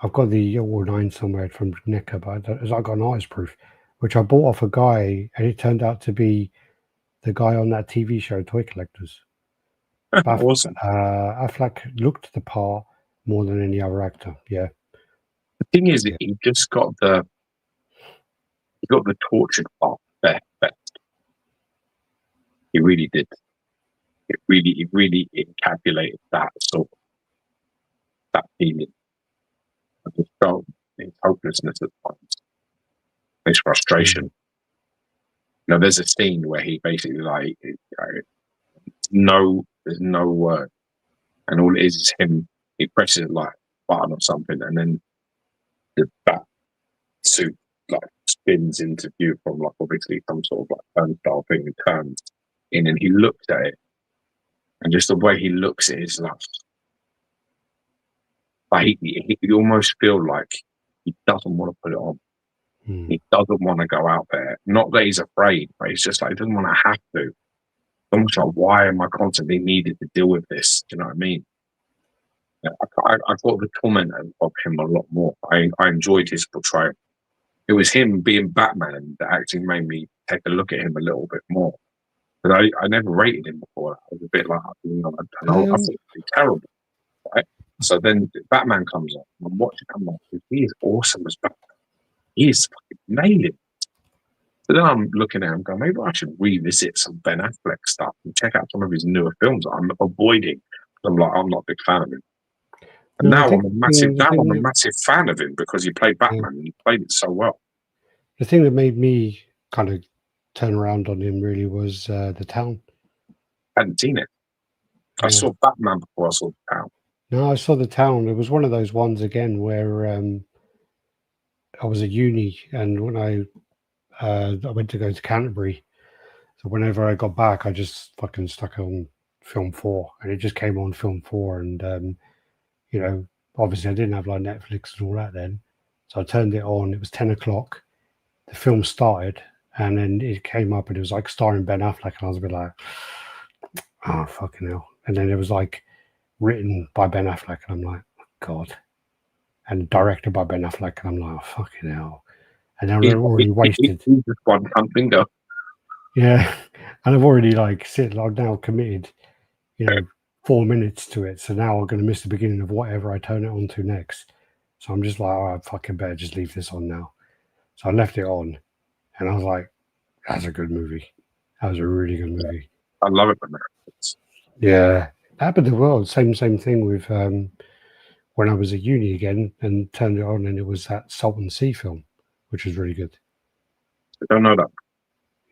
I've got the Auto 9 somewhere from NECA, but I got an artist proof, which I bought off a guy, and it turned out to be the guy on that TV show, Toy Collectors. Awesome. Affleck looked the part more than any other actor. Yeah. The thing is, he just got the tortured part best. He really did. It really encapsulated that sort of that feeling. I just felt his hopelessness at times, his frustration. You know, there's a scene where he basically there's no word, and all it is him. He presses like a button or something, and then the bat suit like spins into view from like obviously some sort of like turnstile thing, and turns in, and he looks at it, and just the way he looks at his like he almost feel like he doesn't want to put it on. He doesn't want to go out there. Not that he's afraid, but he's just like he doesn't want to have to. Almost like, why am I constantly needed to deal with this? Do you know what I mean? I thought the torment of him a lot more. I enjoyed his portrayal. It was him being Batman that actually made me take a look at him a little bit more. But I never rated him before. I was a bit like, I thought he'd terrible, right? So then Batman comes on, and I'm watching. I'm like, he is awesome as Batman. He is fucking nailing. But then I'm looking at him going, maybe I should revisit some Ben Affleck stuff and check out some of his newer films that I'm avoiding. I'm like, I'm not a big fan of him. And now I'm a massive fan of him because he played Batman and he played it so well. The thing that made me kind of turn around on him really was The Town. I hadn't seen it. I saw Batman before I saw The Town. No, I saw The Town. It was one of those ones again where I was at uni, and when I went to go to Canterbury, so whenever I got back, I just fucking stuck on film 4, and it just came on film 4, and you know, obviously I didn't have like Netflix and all that then, so I turned it on. It was 10 o'clock. The film started, and then it came up, and it was like starring Ben Affleck, and I was a bit like, oh fucking hell. And then it was like written by Ben Affleck, and I'm like, oh, God. And directed by Ben Affleck, and I'm like, oh, fucking hell. And then I've already wasted. He's just one finger. Yeah, and I've already like now committed, 4 minutes to it. So now I'm going to miss the beginning of whatever I turn it on to next. So I'm just like, I fucking better just leave this on now. So I left it on, and I was like, that's a good movie. That was a really good movie. I love it when that happens. Yeah, happened as well. Same thing with when I was at uni again and turned it on, and it was that Salt and Sea film, which was really good. I don't know that.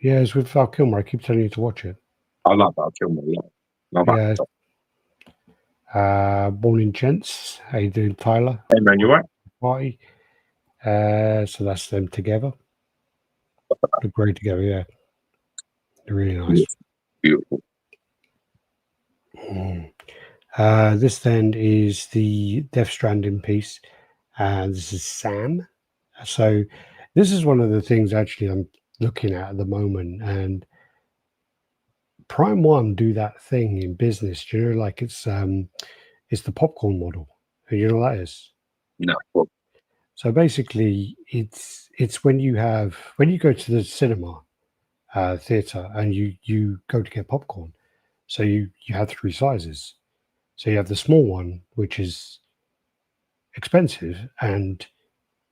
Yeah, it's with Val Kilmer. I keep telling you to watch it. I love Val Kilmer. Love that. Born in Gents. How you doing, Tyler? Hey man, you right? Party. So that's them together. They're great together, yeah. They're really nice. Beautiful. This then is the Death Stranding piece, and this is Sam. So this is one of the things actually I'm looking at the moment, and Prime One do that thing in business. Do you know, like it's the popcorn model. You know what that is? No. So basically, it's when you go to the cinema theater and you go to get popcorn. So you have 3 sizes. So you have the small one, which is expensive, and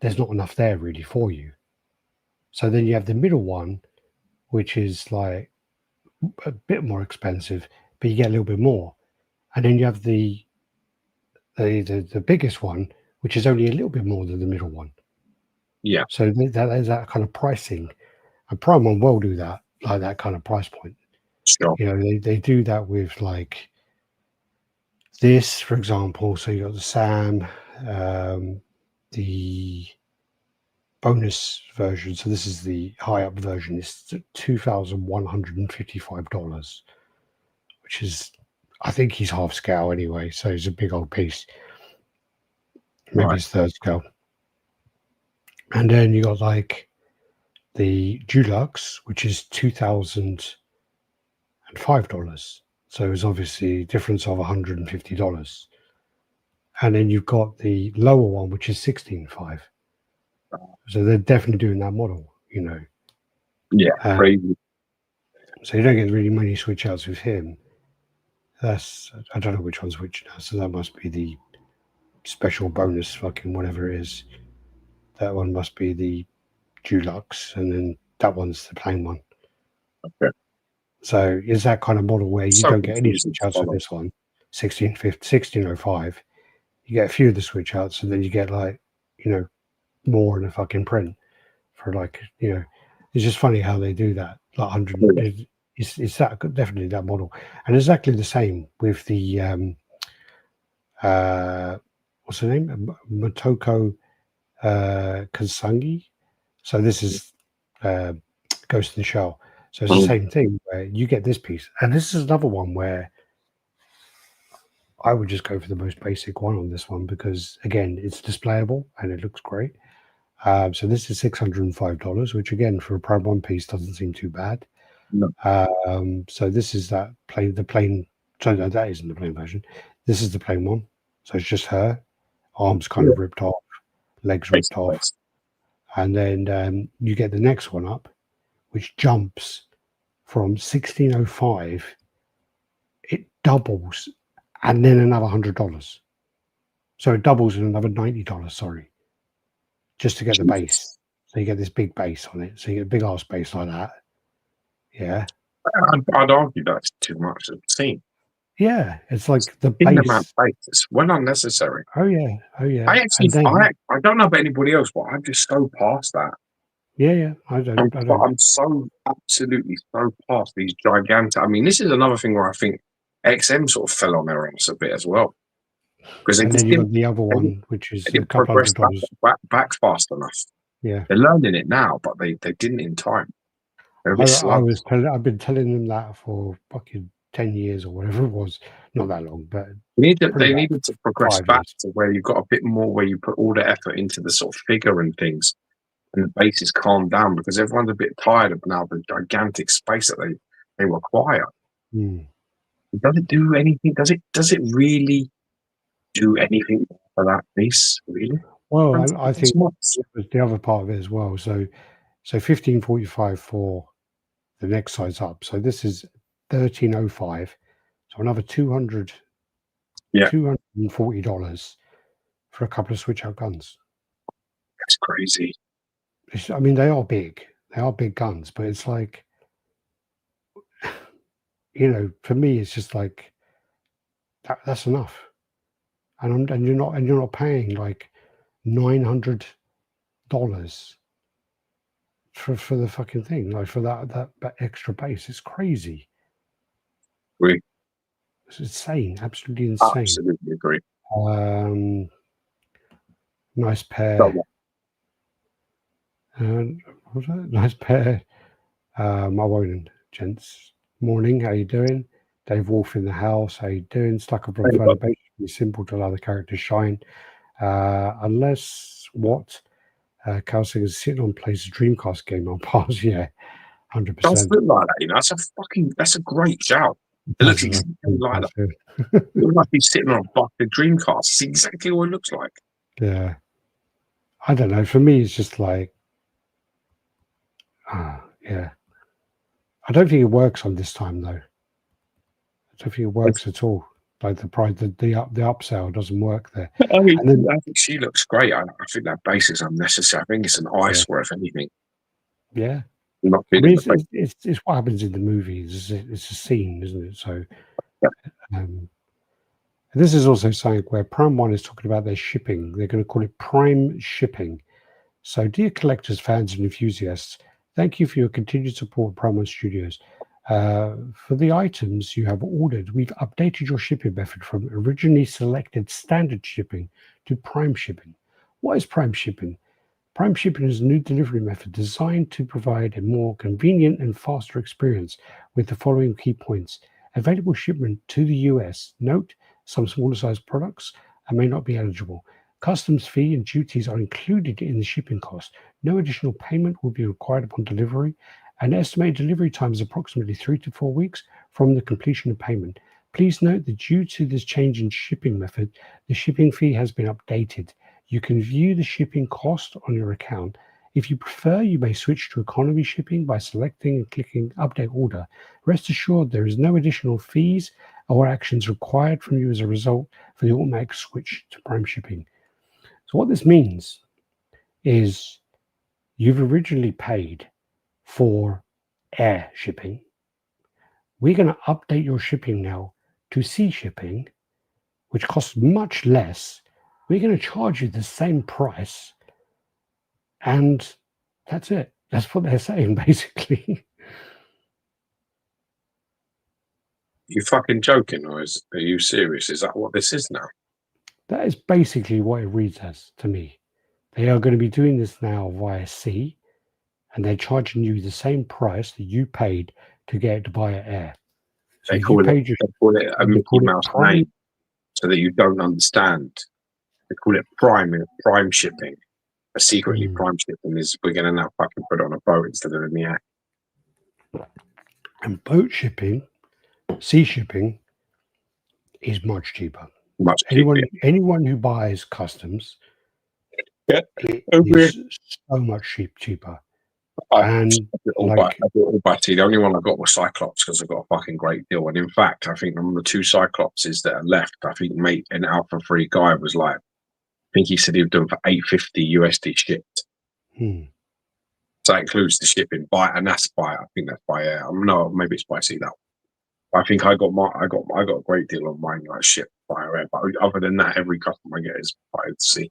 there's not enough there really for you. So then you have the middle one, which is like a bit more expensive, but you get a little bit more. And then you have the biggest one, which is only a little bit more than the middle one. Yeah. So there's that kind of pricing. And Prime One will do that, like that kind of price point. Sure. They do that with like this, for example. So you got the Sam, The bonus version, so this is the high up version, is $2,155, which is, I think he's half scale anyway, so it's a big old piece. Maybe it's third scale. And then you got like the Dulux, which is $2,005. So it's obviously a difference of $150. And then you've got the lower one, which is $16,500. So they're definitely doing that model, you know. Yeah, crazy. So you don't get really many switch outs with him. That's, I don't know which one's which now. So that must be the special bonus fucking whatever it is. That one must be the Dulux, and then that one's the plain one. Okay. So is that kind of model where you don't get any switch outs with this one, 1605. You get a few of the switch outs, and then you get like, you know, more in a fucking print for like, you know, it's just funny how they do that. Like 100, it's that definitely that model, and exactly the same with the what's her name, Motoko Kansangi. So this is Ghost in the Shell. So it's the same thing where you get this piece, and this is another one where I would just go for the most basic one on this one because again, it's displayable and it looks great. So this is $605, which again for a Pro One piece doesn't seem too bad. No. So this is that plain, the plain. So no, that isn't the plain version. This is the plain one. So it's just her arms kind of ripped off, legs ripped off, and then you get the next one up, which jumps from 1605. It doubles, and then another $100. So it doubles and another $90. Sorry, just to get the base. So you get this big base on it. So you get a big ass base like that. Yeah. I'd argue that's too much to see. Yeah, it's like the base. It's well unnecessary. Oh yeah. I actually, I don't know about anybody else, but I'm just so past that. Yeah. I'm so absolutely so past these gigantic. I mean, this is another thing where I think XM sort of fell on their ass a bit as well. Because then you got the other one, which is a couple $100 back fast enough. Yeah, they're learning it now, but they didn't in time. I've been telling them that for fucking 10 years or whatever it was. Not that long, but they needed to progress back to where you've got a bit more where you put all the effort into the sort of figure and things, and the base is calmed down because everyone's a bit tired of now the gigantic space that they require. Does it do anything? Does it really do anything for that piece? Really? Well, I think the other part of it as well. So 1545 for the next size up. So this is 1305. So another $240 for a couple of switch out guns. That's crazy. I mean, they are big. They are big guns, but it's like, you know, for me, it's just like that's enough. And you're not paying like $900 for the fucking thing, like for that extra base. It's crazy. Agree. It's insane, absolutely insane. Absolutely agree. Nice pair. What was that? Nice pair. My morning, gents. Morning, how you doing? Dave Wolf in the house. How you doing? Stuck up on further base. It's simple to allow the characters shine. Unless what? Kelsing is sitting on plays a Dreamcast game on pause. Yeah, 100%. Does look like that, you know. That's a great shout. It looks exactly like that. It looks like he's sitting on a bucket Dreamcast. It's exactly what it looks like. Yeah. I don't know. For me, it's just like, yeah. I don't think it works on this time though. I don't think it works at all. Like the upsell doesn't work there. I mean, I think she looks great. I think that base is unnecessary. I think it's an eyesore, if anything. Yeah. I mean, it's what happens in the movies. It's a scene, isn't it? So, this is also something where Prime One is talking about their shipping. They're going to call it Prime Shipping. So, dear collectors, fans, and enthusiasts, thank you for your continued support of Prime One Studios. For the items you have ordered, we've updated your shipping method from originally selected standard shipping to Prime Shipping. What is Prime Shipping? Prime Shipping is a new delivery method designed to provide a more convenient and faster experience with the following key points. Available shipment to the US. Note, some smaller sized products may not be eligible. Customs fee and duties are included in the shipping cost. No additional payment will be required upon delivery. An estimated delivery time is approximately 3 to 4 weeks from the completion of payment. Please note that due to this change in shipping method, the shipping fee has been updated. You can view the shipping cost on your account. If you prefer, you may switch to economy shipping by selecting and clicking Update Order. Rest assured, there is no additional fees or actions required from you as a result for the automatic switch to Prime Shipping. So what this means is you've originally paid for air shipping. We're going to update your shipping now to sea shipping, which costs much less. We're going to charge you the same price, and that's it. That's what they're saying, basically. You fucking joking, or are you serious? Is that what this is now? That is basically what it reads as to me. They are going to be doing this now via sea, and they're charging you the same price that you paid to get it via air. So They call it a Mickey Mouse name so that you don't understand. They call it prime shipping. But secretly, prime shipping is we're going to now fucking put it on a boat instead of in the air. And boat shipping, sea shipping, is much cheaper. Much cheaper. cheaper. Anyone who buys customs, it is so much cheaper. I did it all by sea. The only one I got was Cyclops because I got a fucking great deal. And in fact, I think on the 2 Cyclopses that are left, I think mate an Alpha 3 guy was like, I think he said he would do them for $850 USD shipped. So that includes the shipping and that's by, I think that's by air. No, maybe it's by sea that one. I think I got a great deal on mine like shipped by air. But other than that, every customer I get is by the sea.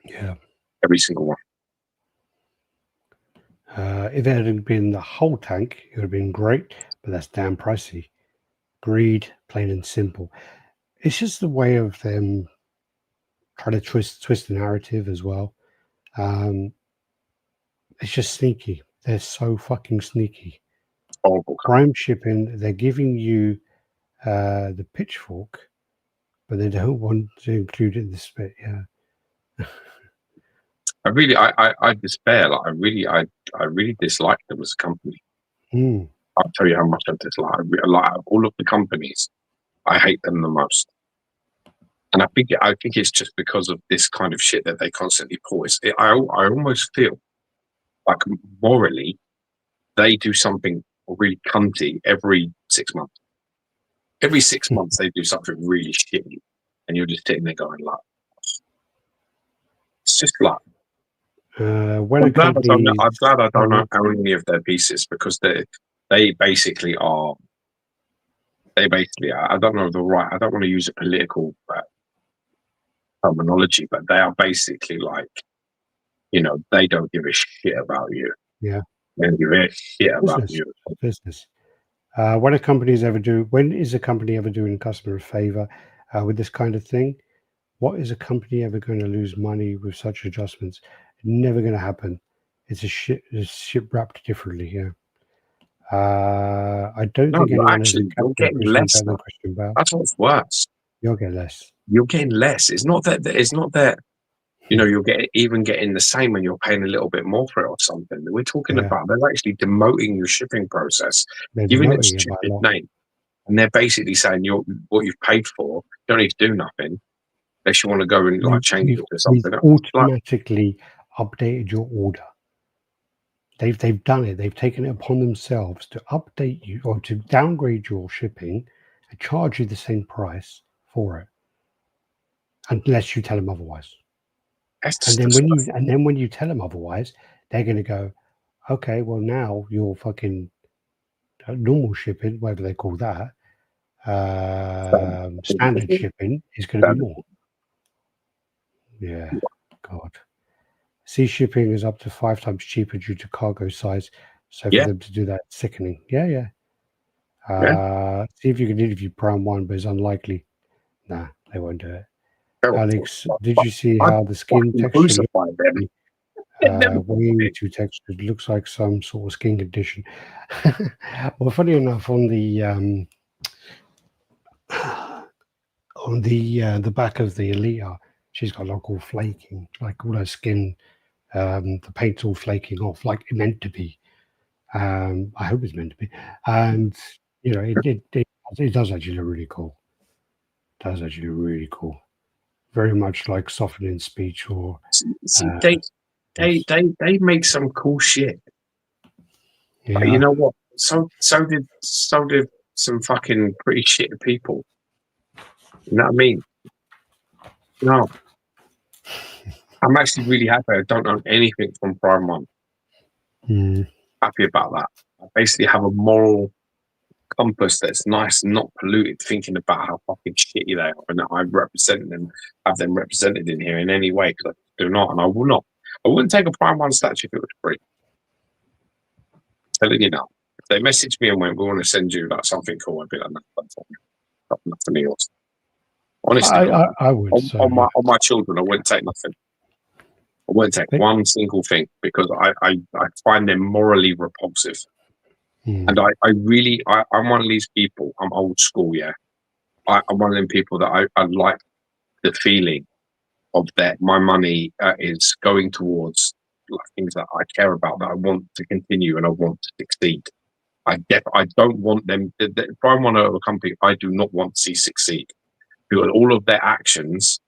Yeah. Every single one. If it had been the whole tank, it would have been great, but that's damn pricey. Greed, plain and simple. It's just the way of them trying to twist the narrative as well. It's just sneaky. They're so fucking sneaky. Prime shipping, they're giving you the pitchfork, but they don't want to include it in this bit. Yeah. I despair. Like I really dislike them as a company. I'll tell you how much I dislike. Like all of the companies, I hate them the most. And I think it's just because of this kind of shit that they constantly pull. I almost feel like morally, they do something really cunty every 6 months. Every 6 months they do something really shitty, and you're just sitting there going like, it's just like. I'm glad I don't know any of their pieces because they basically are. I don't know I don't want to use a political terminology, but they are basically like, they don't give a shit about you. Yeah. They don't give a shit about you. Business. When is a company ever doing a customer a favor with this kind of thing? What is a company ever going to lose money with such adjustments? Never going to happen. It's ship wrapped differently here. I don't think anyone you're getting less. That's what's worse. You'll get less. You're getting less. It's not that. You're getting the same when you're paying a little bit more for it or something. We're talking about they're actually demoting your shipping process, giving it a stupid name, and they're basically saying what you've paid for. You don't need to do nothing unless you want to go and change it to something else. Automatically updated your order. They've done it. They've taken it upon themselves to update you or to downgrade your shipping and charge you the same price for it, unless you tell them otherwise. And then when you tell them otherwise, they're going to go, okay, well now your fucking normal shipping, whatever they call that, standard shipping is going to be more. Yeah, God. Sea shipping is up to 5 times cheaper due to cargo size. So for them to do that, sickening. Yeah. See if you can interview Prime 1, but it's unlikely. Nah, they won't do it. Alex, did you see how the skin texture way too textured? Looks like some sort of skin condition. Well, funny enough, on the back of the Elita, she's got like all flaking, like all her skin, the paint's all flaking off, like it meant to be. I hope it's meant to be, and you know, it does actually look really cool. It does actually look really cool. Very much like softening speech or. They make some cool shit. Yeah. But you know what? So did some fucking pretty shit people. You know what I mean? No. I'm actually really happy. I don't own anything from Prime One. Happy about that. I basically have a moral compass that's nice and not polluted, thinking about how fucking shitty they are, and that I represent them, have them represented in here in any way, because I do not, and I will not. I wouldn't take a Prime One statue if it was free. I'm telling you now. If they messaged me and went, "We want to send you like something cool," I'd be like, "No, that's nothing else." Honestly, I would. On my children, I wouldn't take nothing. I wouldn't take one single thing, because I find them morally repulsive. And I'm one of these people. I'm old school, yeah. I'm one of them people that I like the feeling of that my money is going towards things that I care about, that I want to continue and I want to succeed. I don't want them. If I want a company, I do not want to see succeed, because all of their actions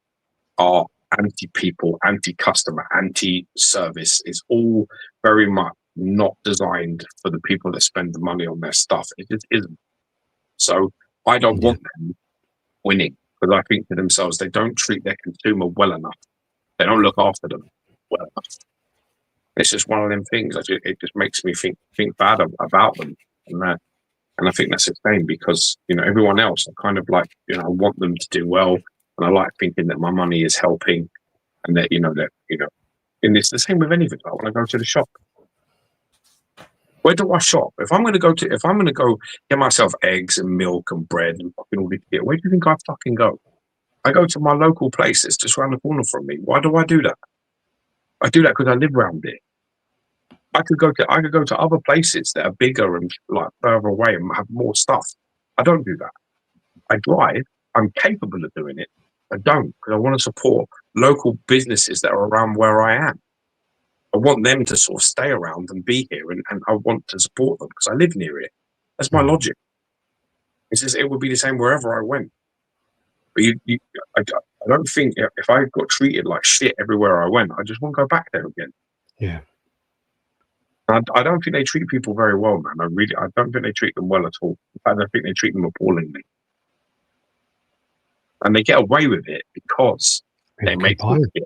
are anti-people, anti-customer, anti-service. It's all very much not designed for the people that spend the money on their stuff. It just isn't. So I don't want them winning, because I think to themselves, they don't treat their consumer well enough. They don't look after them well enough. It's just one of them things. It just makes me think bad about them, and I think that's a shame, because everyone else, I kind of like, I want them to do well, and I like thinking that my money is helping, and that and it's the same with anything. Like when I go to the shop, where do I shop? If I'm going to go get myself eggs and milk and bread and fucking all this shit, where do you think I fucking go? I go to my local place. It's just around the corner from me. Why do I do that? I do that because I live around it. I could go to other places that are bigger and like further away and have more stuff. I don't do that. I drive. I'm capable of doing it. I don't, because I want to support local businesses that are around where I am. I want them to sort of stay around and be here, and I want to support them because I live near it. That's my logic. It's just, it would be the same wherever I went. But I don't think, if I got treated like shit everywhere I went, I just won't go back there again. Yeah. I don't think they treat people very well, man. I don't think they treat them well at all. In fact, I think they treat them appallingly. And they get away with it because they make cool shit.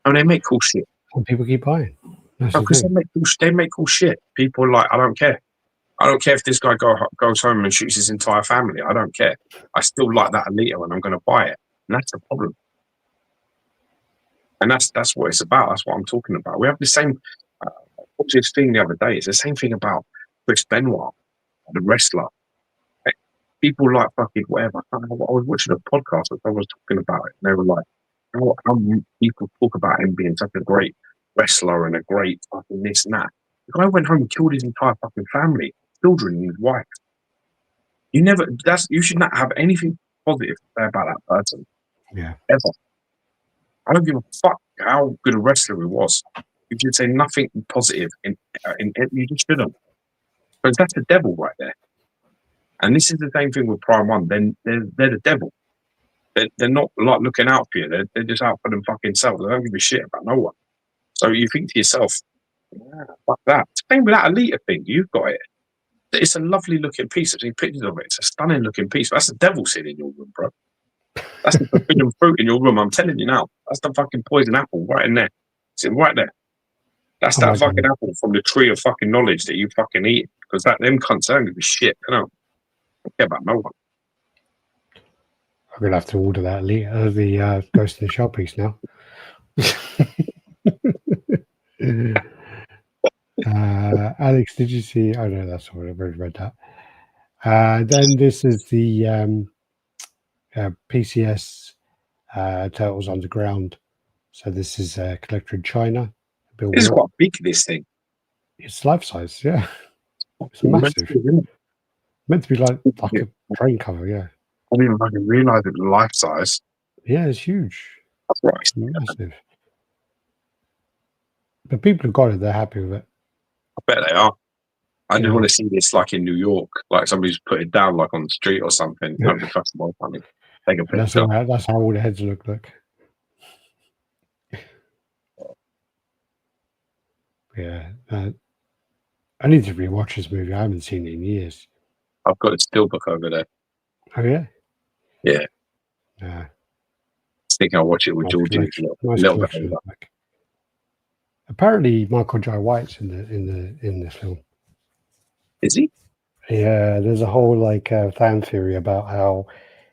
And they make cool shit. And people keep buying. Because they make cool shit. People are like, I don't care. I don't care if this guy goes home and shoots his entire family. I don't care. I still like that Elita and I'm going to buy it. And that's the problem. And that's what it's about. That's what I'm talking about. We have the same this thing the other day. It's the same thing about Chris Benoit, the wrestler. People like fucking whatever. I was watching a podcast and someone was talking about it. And they were like, how people talk about him being such a great wrestler and a great fucking this and that. The guy went home and killed his entire fucking family, children and his wife. You should not have anything positive to say about that person. Yeah. Ever. I don't give a fuck how good a wrestler he was. You should say nothing positive in you just shouldn't. Because that's the devil right there. And this is the same thing with Prime One. Then they're the devil. They're not like looking out for you. They're just out for them fucking selves. They don't give a shit about no one. So you think to yourself, fuck that. Same with that Elita thing. You've got it. It's a lovely looking piece. I've seen pictures of it. It's a stunning looking piece. That's the devil sitting in your room, bro. That's the forbidden fruit in your room. I'm telling you now. That's the fucking poison apple right in there. It's right there. That's that fucking apple from the tree of fucking knowledge that you fucking eat. Because them cunts don't give a shit. I don't care about no one. I'm going to have to order that the Ghost in the Shell piece now. Alex, did you see? Oh no, that's all. I've already read that. Then this is the PCS Turtles Underground. So this is a collector in China. Bill This is Will. quite big, this thing. It's life size, yeah. It's massive. Meant to be like a train cover, yeah. I didn't even fucking realise it was life size. Yeah, it's huge. That's right. Massive. But people who got it, they're happy with it. I bet they are. I just Yeah. want to see this like in New York, like somebody's put it down like on the street or something. Yeah. Over the festival, something. Take a And picture. that's how all the heads look like. Yeah. I need to rewatch this movie. I haven't seen it in years. I've got a steelbook over there. Oh yeah. Yeah. Yeah. I think I'll watch it with Nice Georgie. collection. A Nice little bit collection. older. Like, apparently, Michael J. White's in the film. Is he? Yeah, there's a whole like fan theory about how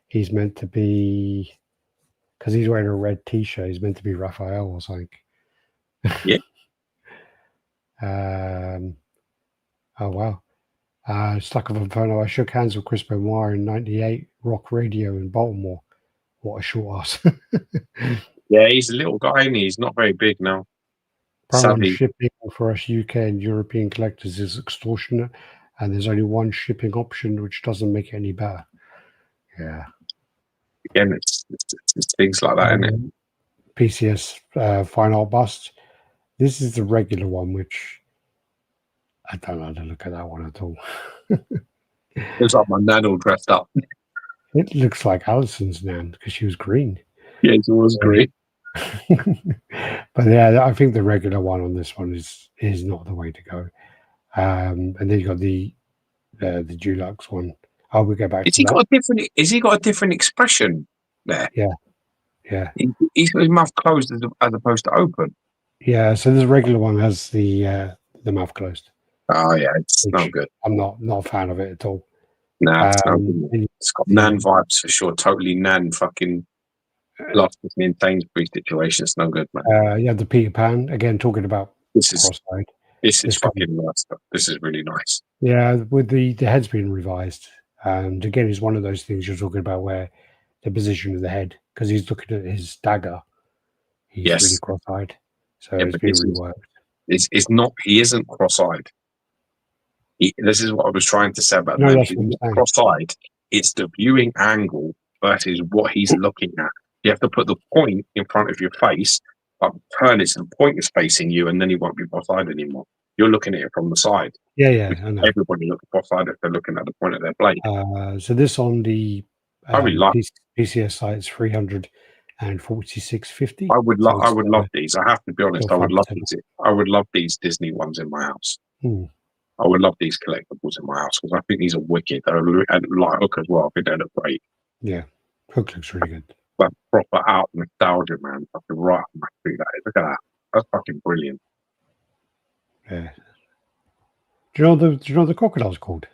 he's meant to be, because he's wearing a red T-shirt. He's meant to be Raphael or something. Yeah. Oh wow. Stuck of Inferno. I shook hands with Chris Benoit in '98. Rock Radio in Baltimore. What a short ass. Yeah, he's a little guy, and he's not very big now. Apparently, Sadly, shipping for us UK and European collectors is extortionate, and there's only one shipping option, which doesn't make it any better. Yeah. again, it's things like that, isn't it? PCS Fine Art Bust. This is the regular one, which I don't know how to look at that one at all. It was like my nan all dressed up. It looks like Alison's nan because she was green. Yeah, it was great. But yeah, I think the regular one on this one is not the way to go. And then you got the Dulux one. Oh, we go back. Is he got a different expression there? Yeah. He's got his mouth closed as opposed to open. Yeah. So this regular one has the mouth closed. Oh yeah, it's not good. I'm not a fan of it at all. Nah, it's not good. It's got nan vibes for sure. Totally nan fucking lost in Sainsbury's situation. It's no good, man. You have the Peter Pan again, talking about This is cross-eyed. This is fucking nice. This is really nice. Yeah, with the head's been revised. And again, it's one of those things you're talking about where the position of the head, because he's looking at his dagger, he's really cross-eyed. So it's been reworked. It's not. He isn't cross-eyed. This is what I was trying to say about that. He's not cross-eyed. It's the viewing angle versus what he's looking at. You have to put the point in front of your face, but turn it so the point is facing you, and then he won't be cross-eyed anymore. You're looking at it from the side. Yeah, I know. Everybody looks cross-eyed if they're looking at the point of their blade. So this on the PCS site is 346.50. I would love these. I have to be honest. I would love these. I would love these Disney ones in my house. I would love these collectibles in my house because I think these are wicked. And like Hook as well. I think they look great. Yeah, Hook looks really good. But proper out nostalgia, man. Fucking right on my feet. Look at that. That's fucking brilliant. Yeah. Do you know what the crocodile's called?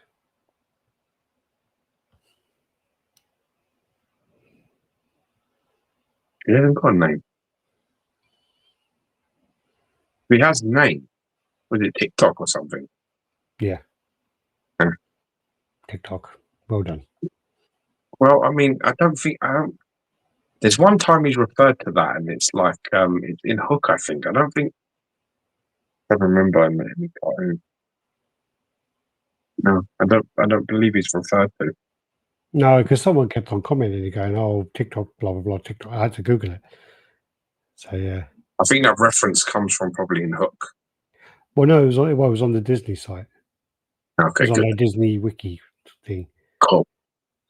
He hasn't got a name. He has a name. Was it TikTok or something? Yeah. TikTok. Well done. Well, I mean, I don't. There's one time he's referred to that, and it's like it's in Hook. I think. I don't remember him. No, I don't believe he's referred to. No, because someone kept on commenting and going, "Oh, TikTok, blah blah blah." TikTok. I had to Google it. So yeah. I think that reference comes from probably in Hook. Well, no, it was on the Disney site. Okay, it was good. on a Disney wiki thing. Cool.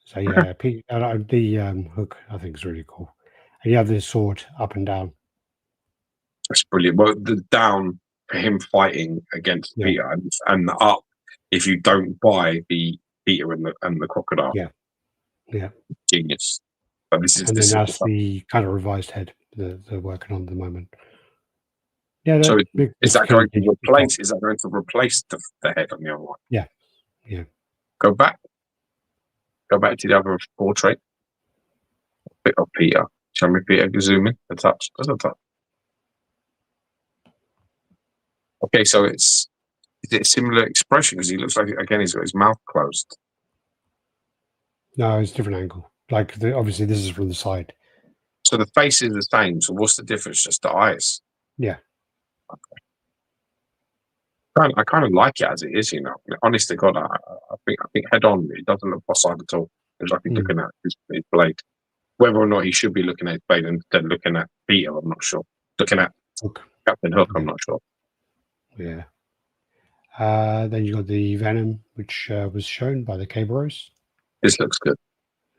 So yeah, the Hook I think is really cool. And you have this sword up and down. That's brilliant. Well, the down for him fighting against Peter, and the up if you don't buy the Peter and the crocodile. Yeah. Genius. But that's the kind of revised head that they're working on at the moment. Yeah. So is that going to replace? Is that going to replace the head on the other one? Yeah. Go back to the other portrait. Bit of Peter. Show me Peter. Zoom in. A touch. Just a touch. Okay, so is it a similar expression? Because he looks like again he's got his mouth closed. No, it's a different angle. Like obviously this is from the side. So the face is the same. So what's the difference? Just the eyes. Yeah. I kind of like it as it is, you know. Honest to God, I think head on, it doesn't look cross-eyed at all. It's like he's looking at his blade. Whether or not he should be looking at his blade instead of looking at Peter, I'm not sure. Looking at Captain Hook, I'm not sure. Yeah. Then you got the Venom, which was shown by the Cabros. This looks good.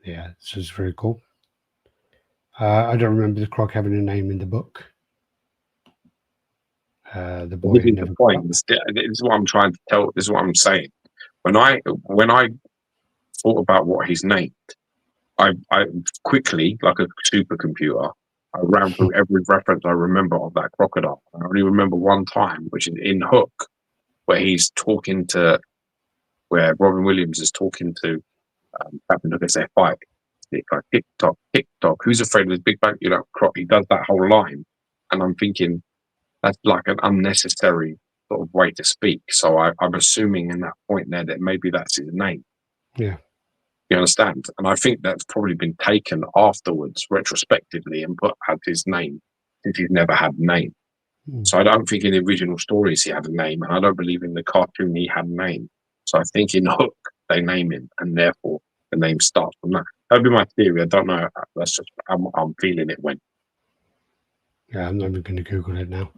Yeah, this is very cool. I don't remember the Croc having a name in the book. The boy This is the point. This is what I'm trying to tell. This is what I'm saying. When I thought about what he's named, I quickly, like a supercomputer, I ran through every reference I remember of that crocodile. I only remember one time, which is in Hook, where he's talking to, where Robin Williams is talking to Captain Hook as they fight. It's like tick tock, who's afraid of his big bang? You know, Croc. He does that whole line, and I'm thinking that's like an unnecessary sort of way to speak. So I'm assuming in that point there that maybe that's his name. Yeah. You understand? And I think that's probably been taken afterwards, retrospectively, and put as his name, since he's never had a name. So I don't think in the original stories he had a name, and I don't believe in the cartoon he had a name. So I think in Hook they name him, and therefore the name starts from that. That'd be my theory. I don't know. That's just I'm feeling it when. Yeah, I'm not even going to Google it now.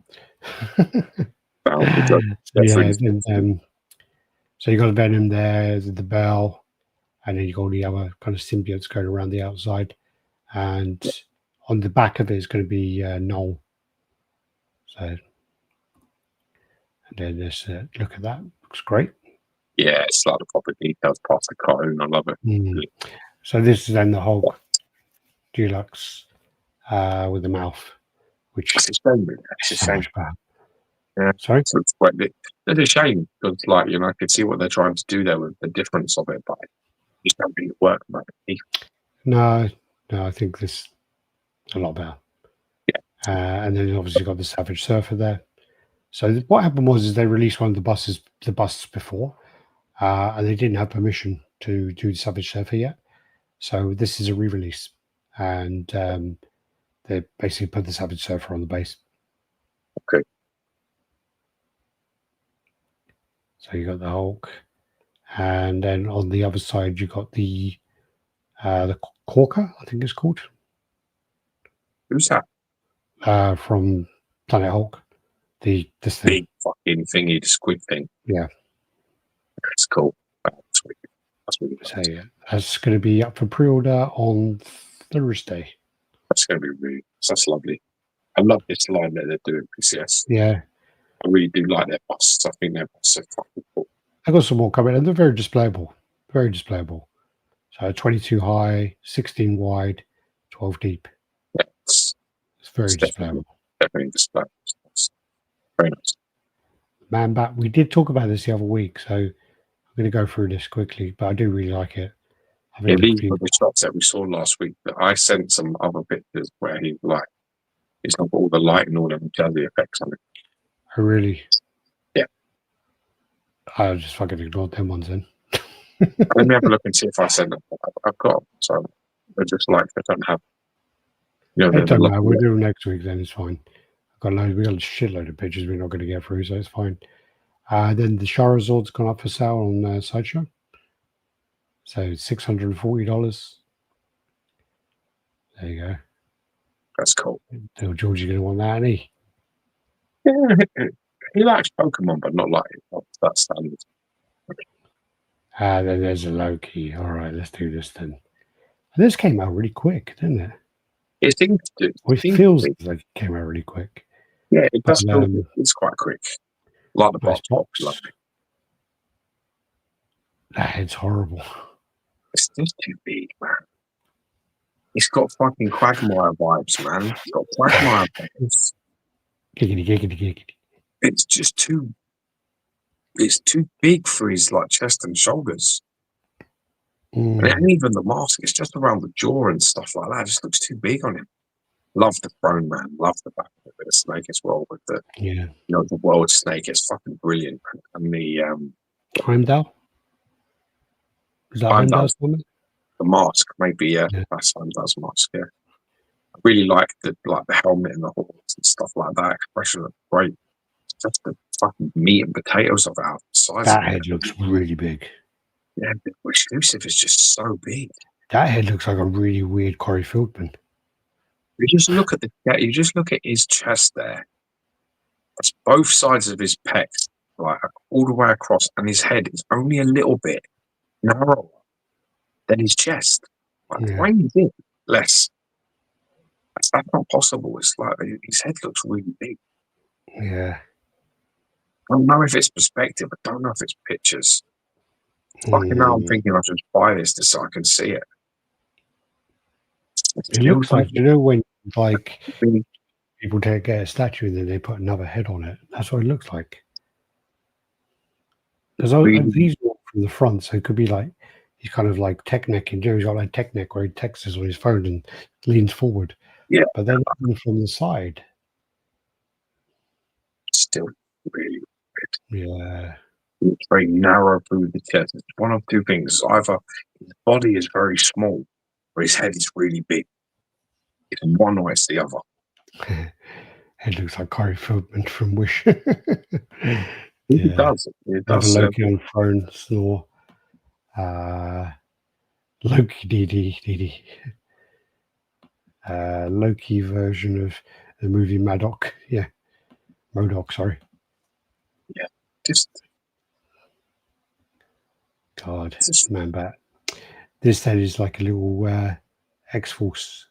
So you got Venom there, the Bell, and then you got all the other kind of symbiotes going around the outside, and on the back of it is going to be Noel. So, and then let's look at that. Looks great. Yeah, it's like the proper details past the cartoon. I love it. So this is then the Hulk Deluxe with the mouth, which it's a shame. It's a shame. Yeah, sorry. So it's a shame because, like, you know, I could see what they're trying to do there with the difference of it, but it just don't really work. No, I think this a lot better. Yeah. And then obviously got the Savage Surfer there. So what happened was they released one of the buses before, and they didn't have permission to do the Savage Surfer yet. So this is a re-release, and they basically put the Savage Surfer on the base. Okay. So you got the Hulk, and then on the other side you got the Corker, I think it's called. Who's that? From Planet Hulk. This thing. Big fucking thingy, the squid thing. Yeah. That's cool. That's really so yeah, that's going to be up for pre-order on Thursday. That's going to be really. That's lovely. I love this line that they're doing PCS. Yeah. I really do like their busts. I think their busts are fucking cool. I got some more coming, and they're very displayable. Very displayable. So 22 high, 16 wide, 12 deep. Yeah, it's very displayable. Definitely displayable. Very nice. Man Bat, we did talk about this the other week, so I'm going to go through this quickly, but I do really like it. Yeah, these were the shots that we saw last week. That I sent some other pictures where he's got all the light and all the jazzy effects on it. Oh, really? Yeah. I just fucking ignored them ones then. Let me have a look and see if I send them. I've got them, so they're just like I don't have. You know, it don't matter. We'll do them next week. Then it's fine. We got a shitload of pictures we're not going to get through, so it's fine. Then the Charizard's gone up for sale on Sideshow. So $640. There you go. That's cool. So Georgie's going to want that, isn't he? Yeah, he likes Pokemon, but not like that standard. Then there's a Loki. All right, let's do this then. And this came out really quick, didn't it? It seems to. It feels like it came out really quick. Yeah, it does feel it's quite quick. Like the box. That head's horrible. It's just too big, man. It's got fucking Quagmire vibes, man. It's got Quagmire vibes. Giggity. It's just too. It's too big for his chest and shoulders. And even the mask, it's just around the jaw and stuff like that. It just looks too big on him. Love the throne, man. Love the back of the snake as well. With the the world snake is fucking brilliant. And the Heimdall. Is that Heimdall's woman? The mask, maybe, yeah. That's Heimdall's mask, yeah. I really like the helmet and the horse and stuff like that. Expression looks great. Just the fucking meat and potatoes of our size. That head looks really big. Yeah, the exclusive is just so big. That head looks like a really weird Corey Feldman. You just look at his chest there. That's both sides of his pecs, like all the way across, and his head is only a little bit narrower than his chest. Like, Yeah. why is it less? That's not possible. It's like his head looks really big. Yeah. I don't know if it's perspective. I don't know if it's pictures. Fucking now I'm thinking I should buy this just so I can see it. It looks like, you know, when like people get a statue and then they put another head on it. That's what it looks like. Because these are from the front, so it could be like he's kind of like tech necking. He's got like tech neck where he texts on his phone and leans forward. Yeah. But then from the side. Still really weird. Yeah. It's very narrow through the chest. It's one of two things. Either his body is very small or his head is really big. It's one or it's the other. It looks like Corey Feldman from Wish. It does. It does. Loki on throne, snore. Loki DD. Loki version of the movie Madoc. Yeah. Modoc, sorry. Yeah. Just God, man bat. This then is like a little X-Force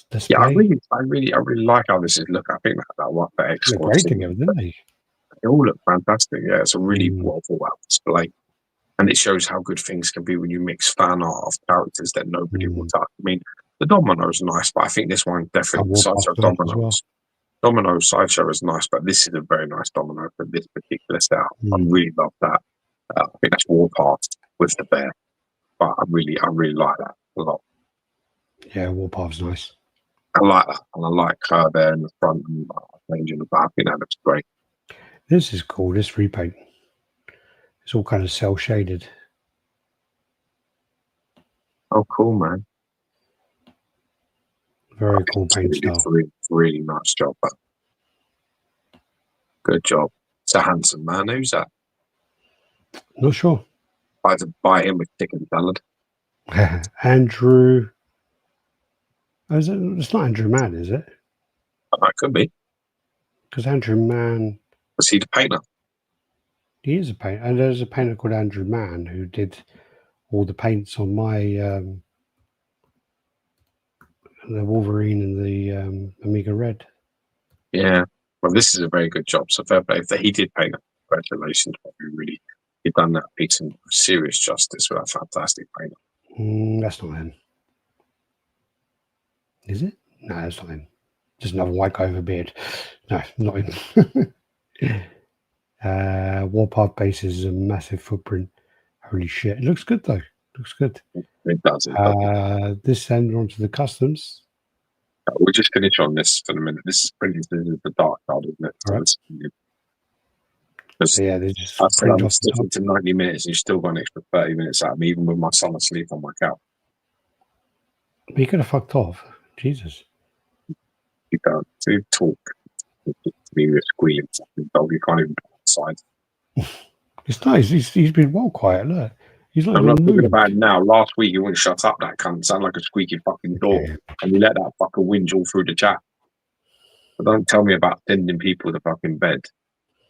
display. Yeah, I really like how this is look. I think that X-Force look great together, didn't they? They all look fantastic. Yeah, it's a really well thought out display. And it shows how good things can be when you mix fan art of characters that nobody will touch. I mean, the Domino's nice, but I think this one definitely Sideshow Domino's. Domino's Sideshow is nice, but this is a very nice Domino for this particular setup. I really love that. I think that's Warpath with the bear, but I really like that a lot. Yeah, Warpath's nice. I like that, and I like her there in the front and range in the back. I think that looks great. This is cool. This repaint. It's all kind of cell shaded. Oh, cool, man. Very cool paint style. Really nice job. Good job. It's a handsome man. Who's that? Not sure. I had to buy him with chicken salad. Andrew. Oh, it's not Andrew Mann, is it? It could be. Because Andrew Mann. Was he the painter? He is a painter. And there's a painter called Andrew Mann who did all the paints on my the Wolverine and the Amiga Red. Yeah. Well, this is a very good job. So fair play. If he did paint it, congratulations. Really, you've done that piece of serious justice with that fantastic painter. That's not him. Is it? No, that's not him. Just another white guy with a beard. No, not him. Warpath base is a massive footprint. Holy shit. It looks good though. Looks good. It does. This end onto the customs. We'll just finish on this for a minute. This is printing the dark card, isn't it? All right. So yeah, they just print off to 90 minutes and you still got an extra 30 minutes out of me, even with my son asleep on my couch. But you could have fucked off. Jesus. You can't talk. You're squealing something dog. You can't even go outside. It's nice. He's been well quiet. Look. He's not I'm not talking about it now. Last week you wouldn't shut up, that cunt. Sound like a squeaky fucking door. Yeah. And you let that fucker whinge all through the chat. But don't tell me about sending people to fucking bed.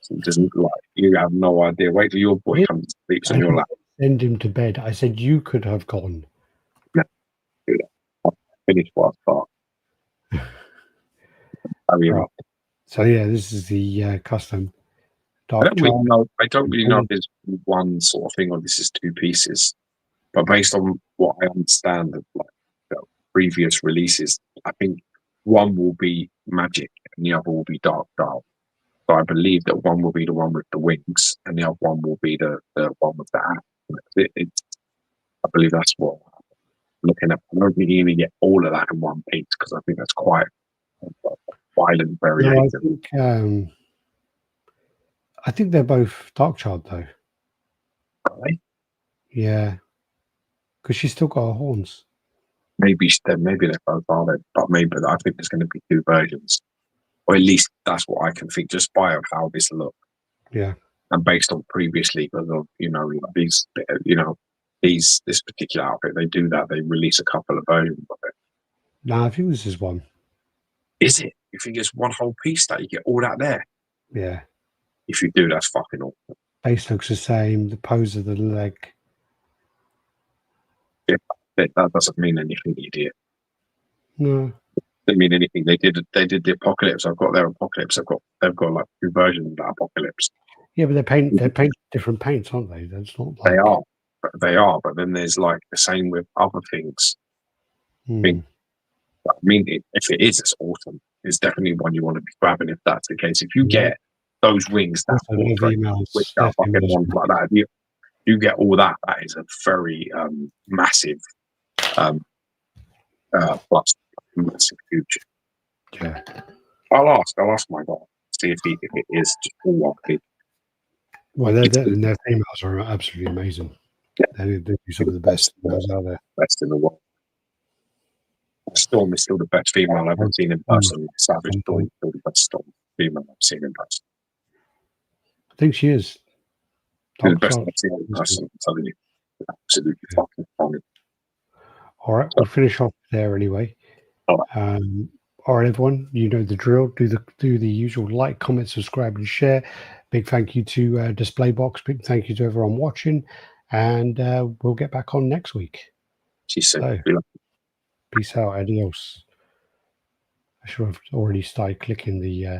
So it doesn't like you have no idea. Wait till your boy comes and sleeps on your lap. Send him to bed. I said you could have gone. Yeah. I'll finish what I start. Right. So yeah, this is the custom. I don't really know if there's one sort of thing or this is two pieces. But based on what I understand of previous releases, I think one will be magic and the other will be dark dial. So I believe that one will be the one with the wings and the other one will be the one with the hat. I believe that's what I'm looking at. I don't think you even get all of that in one piece because I think that's quite violent variation. No, I think they're both Darkchild though. Are they? Yeah. Because she's still got her horns. maybe they're both are there, but maybe I think there's going to be 2 versions, or at least that's what I can think just by how this looks. Yeah. And based on previously, because of this particular outfit, they do that. They release a couple of versions of it. No, I think this is one. Is it? You think it's one whole piece that you get all that there? Yeah. If you do, that's fucking awesome. Base looks the same. The pose of the leg. Yeah, that doesn't mean anything, idiot. No. Doesn't mean anything. They did the Apocalypse. I've got their Apocalypse. they've got like 2 versions of that Apocalypse. Yeah, but they're paint different paints, aren't they? That's not like They are, but then there's like the same with other things. Hmm. I mean, if it is, it's awesome. It's definitely one you want to be grabbing if that's the case. If you get those wings, that which are fucking ones like that, you get all that. That is a very massive plus, massive future. Yeah. I'll ask my guy, see if it is just all one thing. Well, their females are absolutely amazing. Yeah. They do some of the best females out there. Best in the world. Storm is still the best female I've ever seen in person. Savage Storm is still the best female I've seen in person. I think she is. The best I've seen in person, I'm telling you. Absolutely fucking funny. All right, we'll finish off there anyway. All right. All right, everyone, you know the drill. Do the usual like, comment, subscribe, and share. Big thank you to Displaybox. Big thank you to everyone watching, and we'll get back on next week. So, peace out, adios. I should have already started clicking the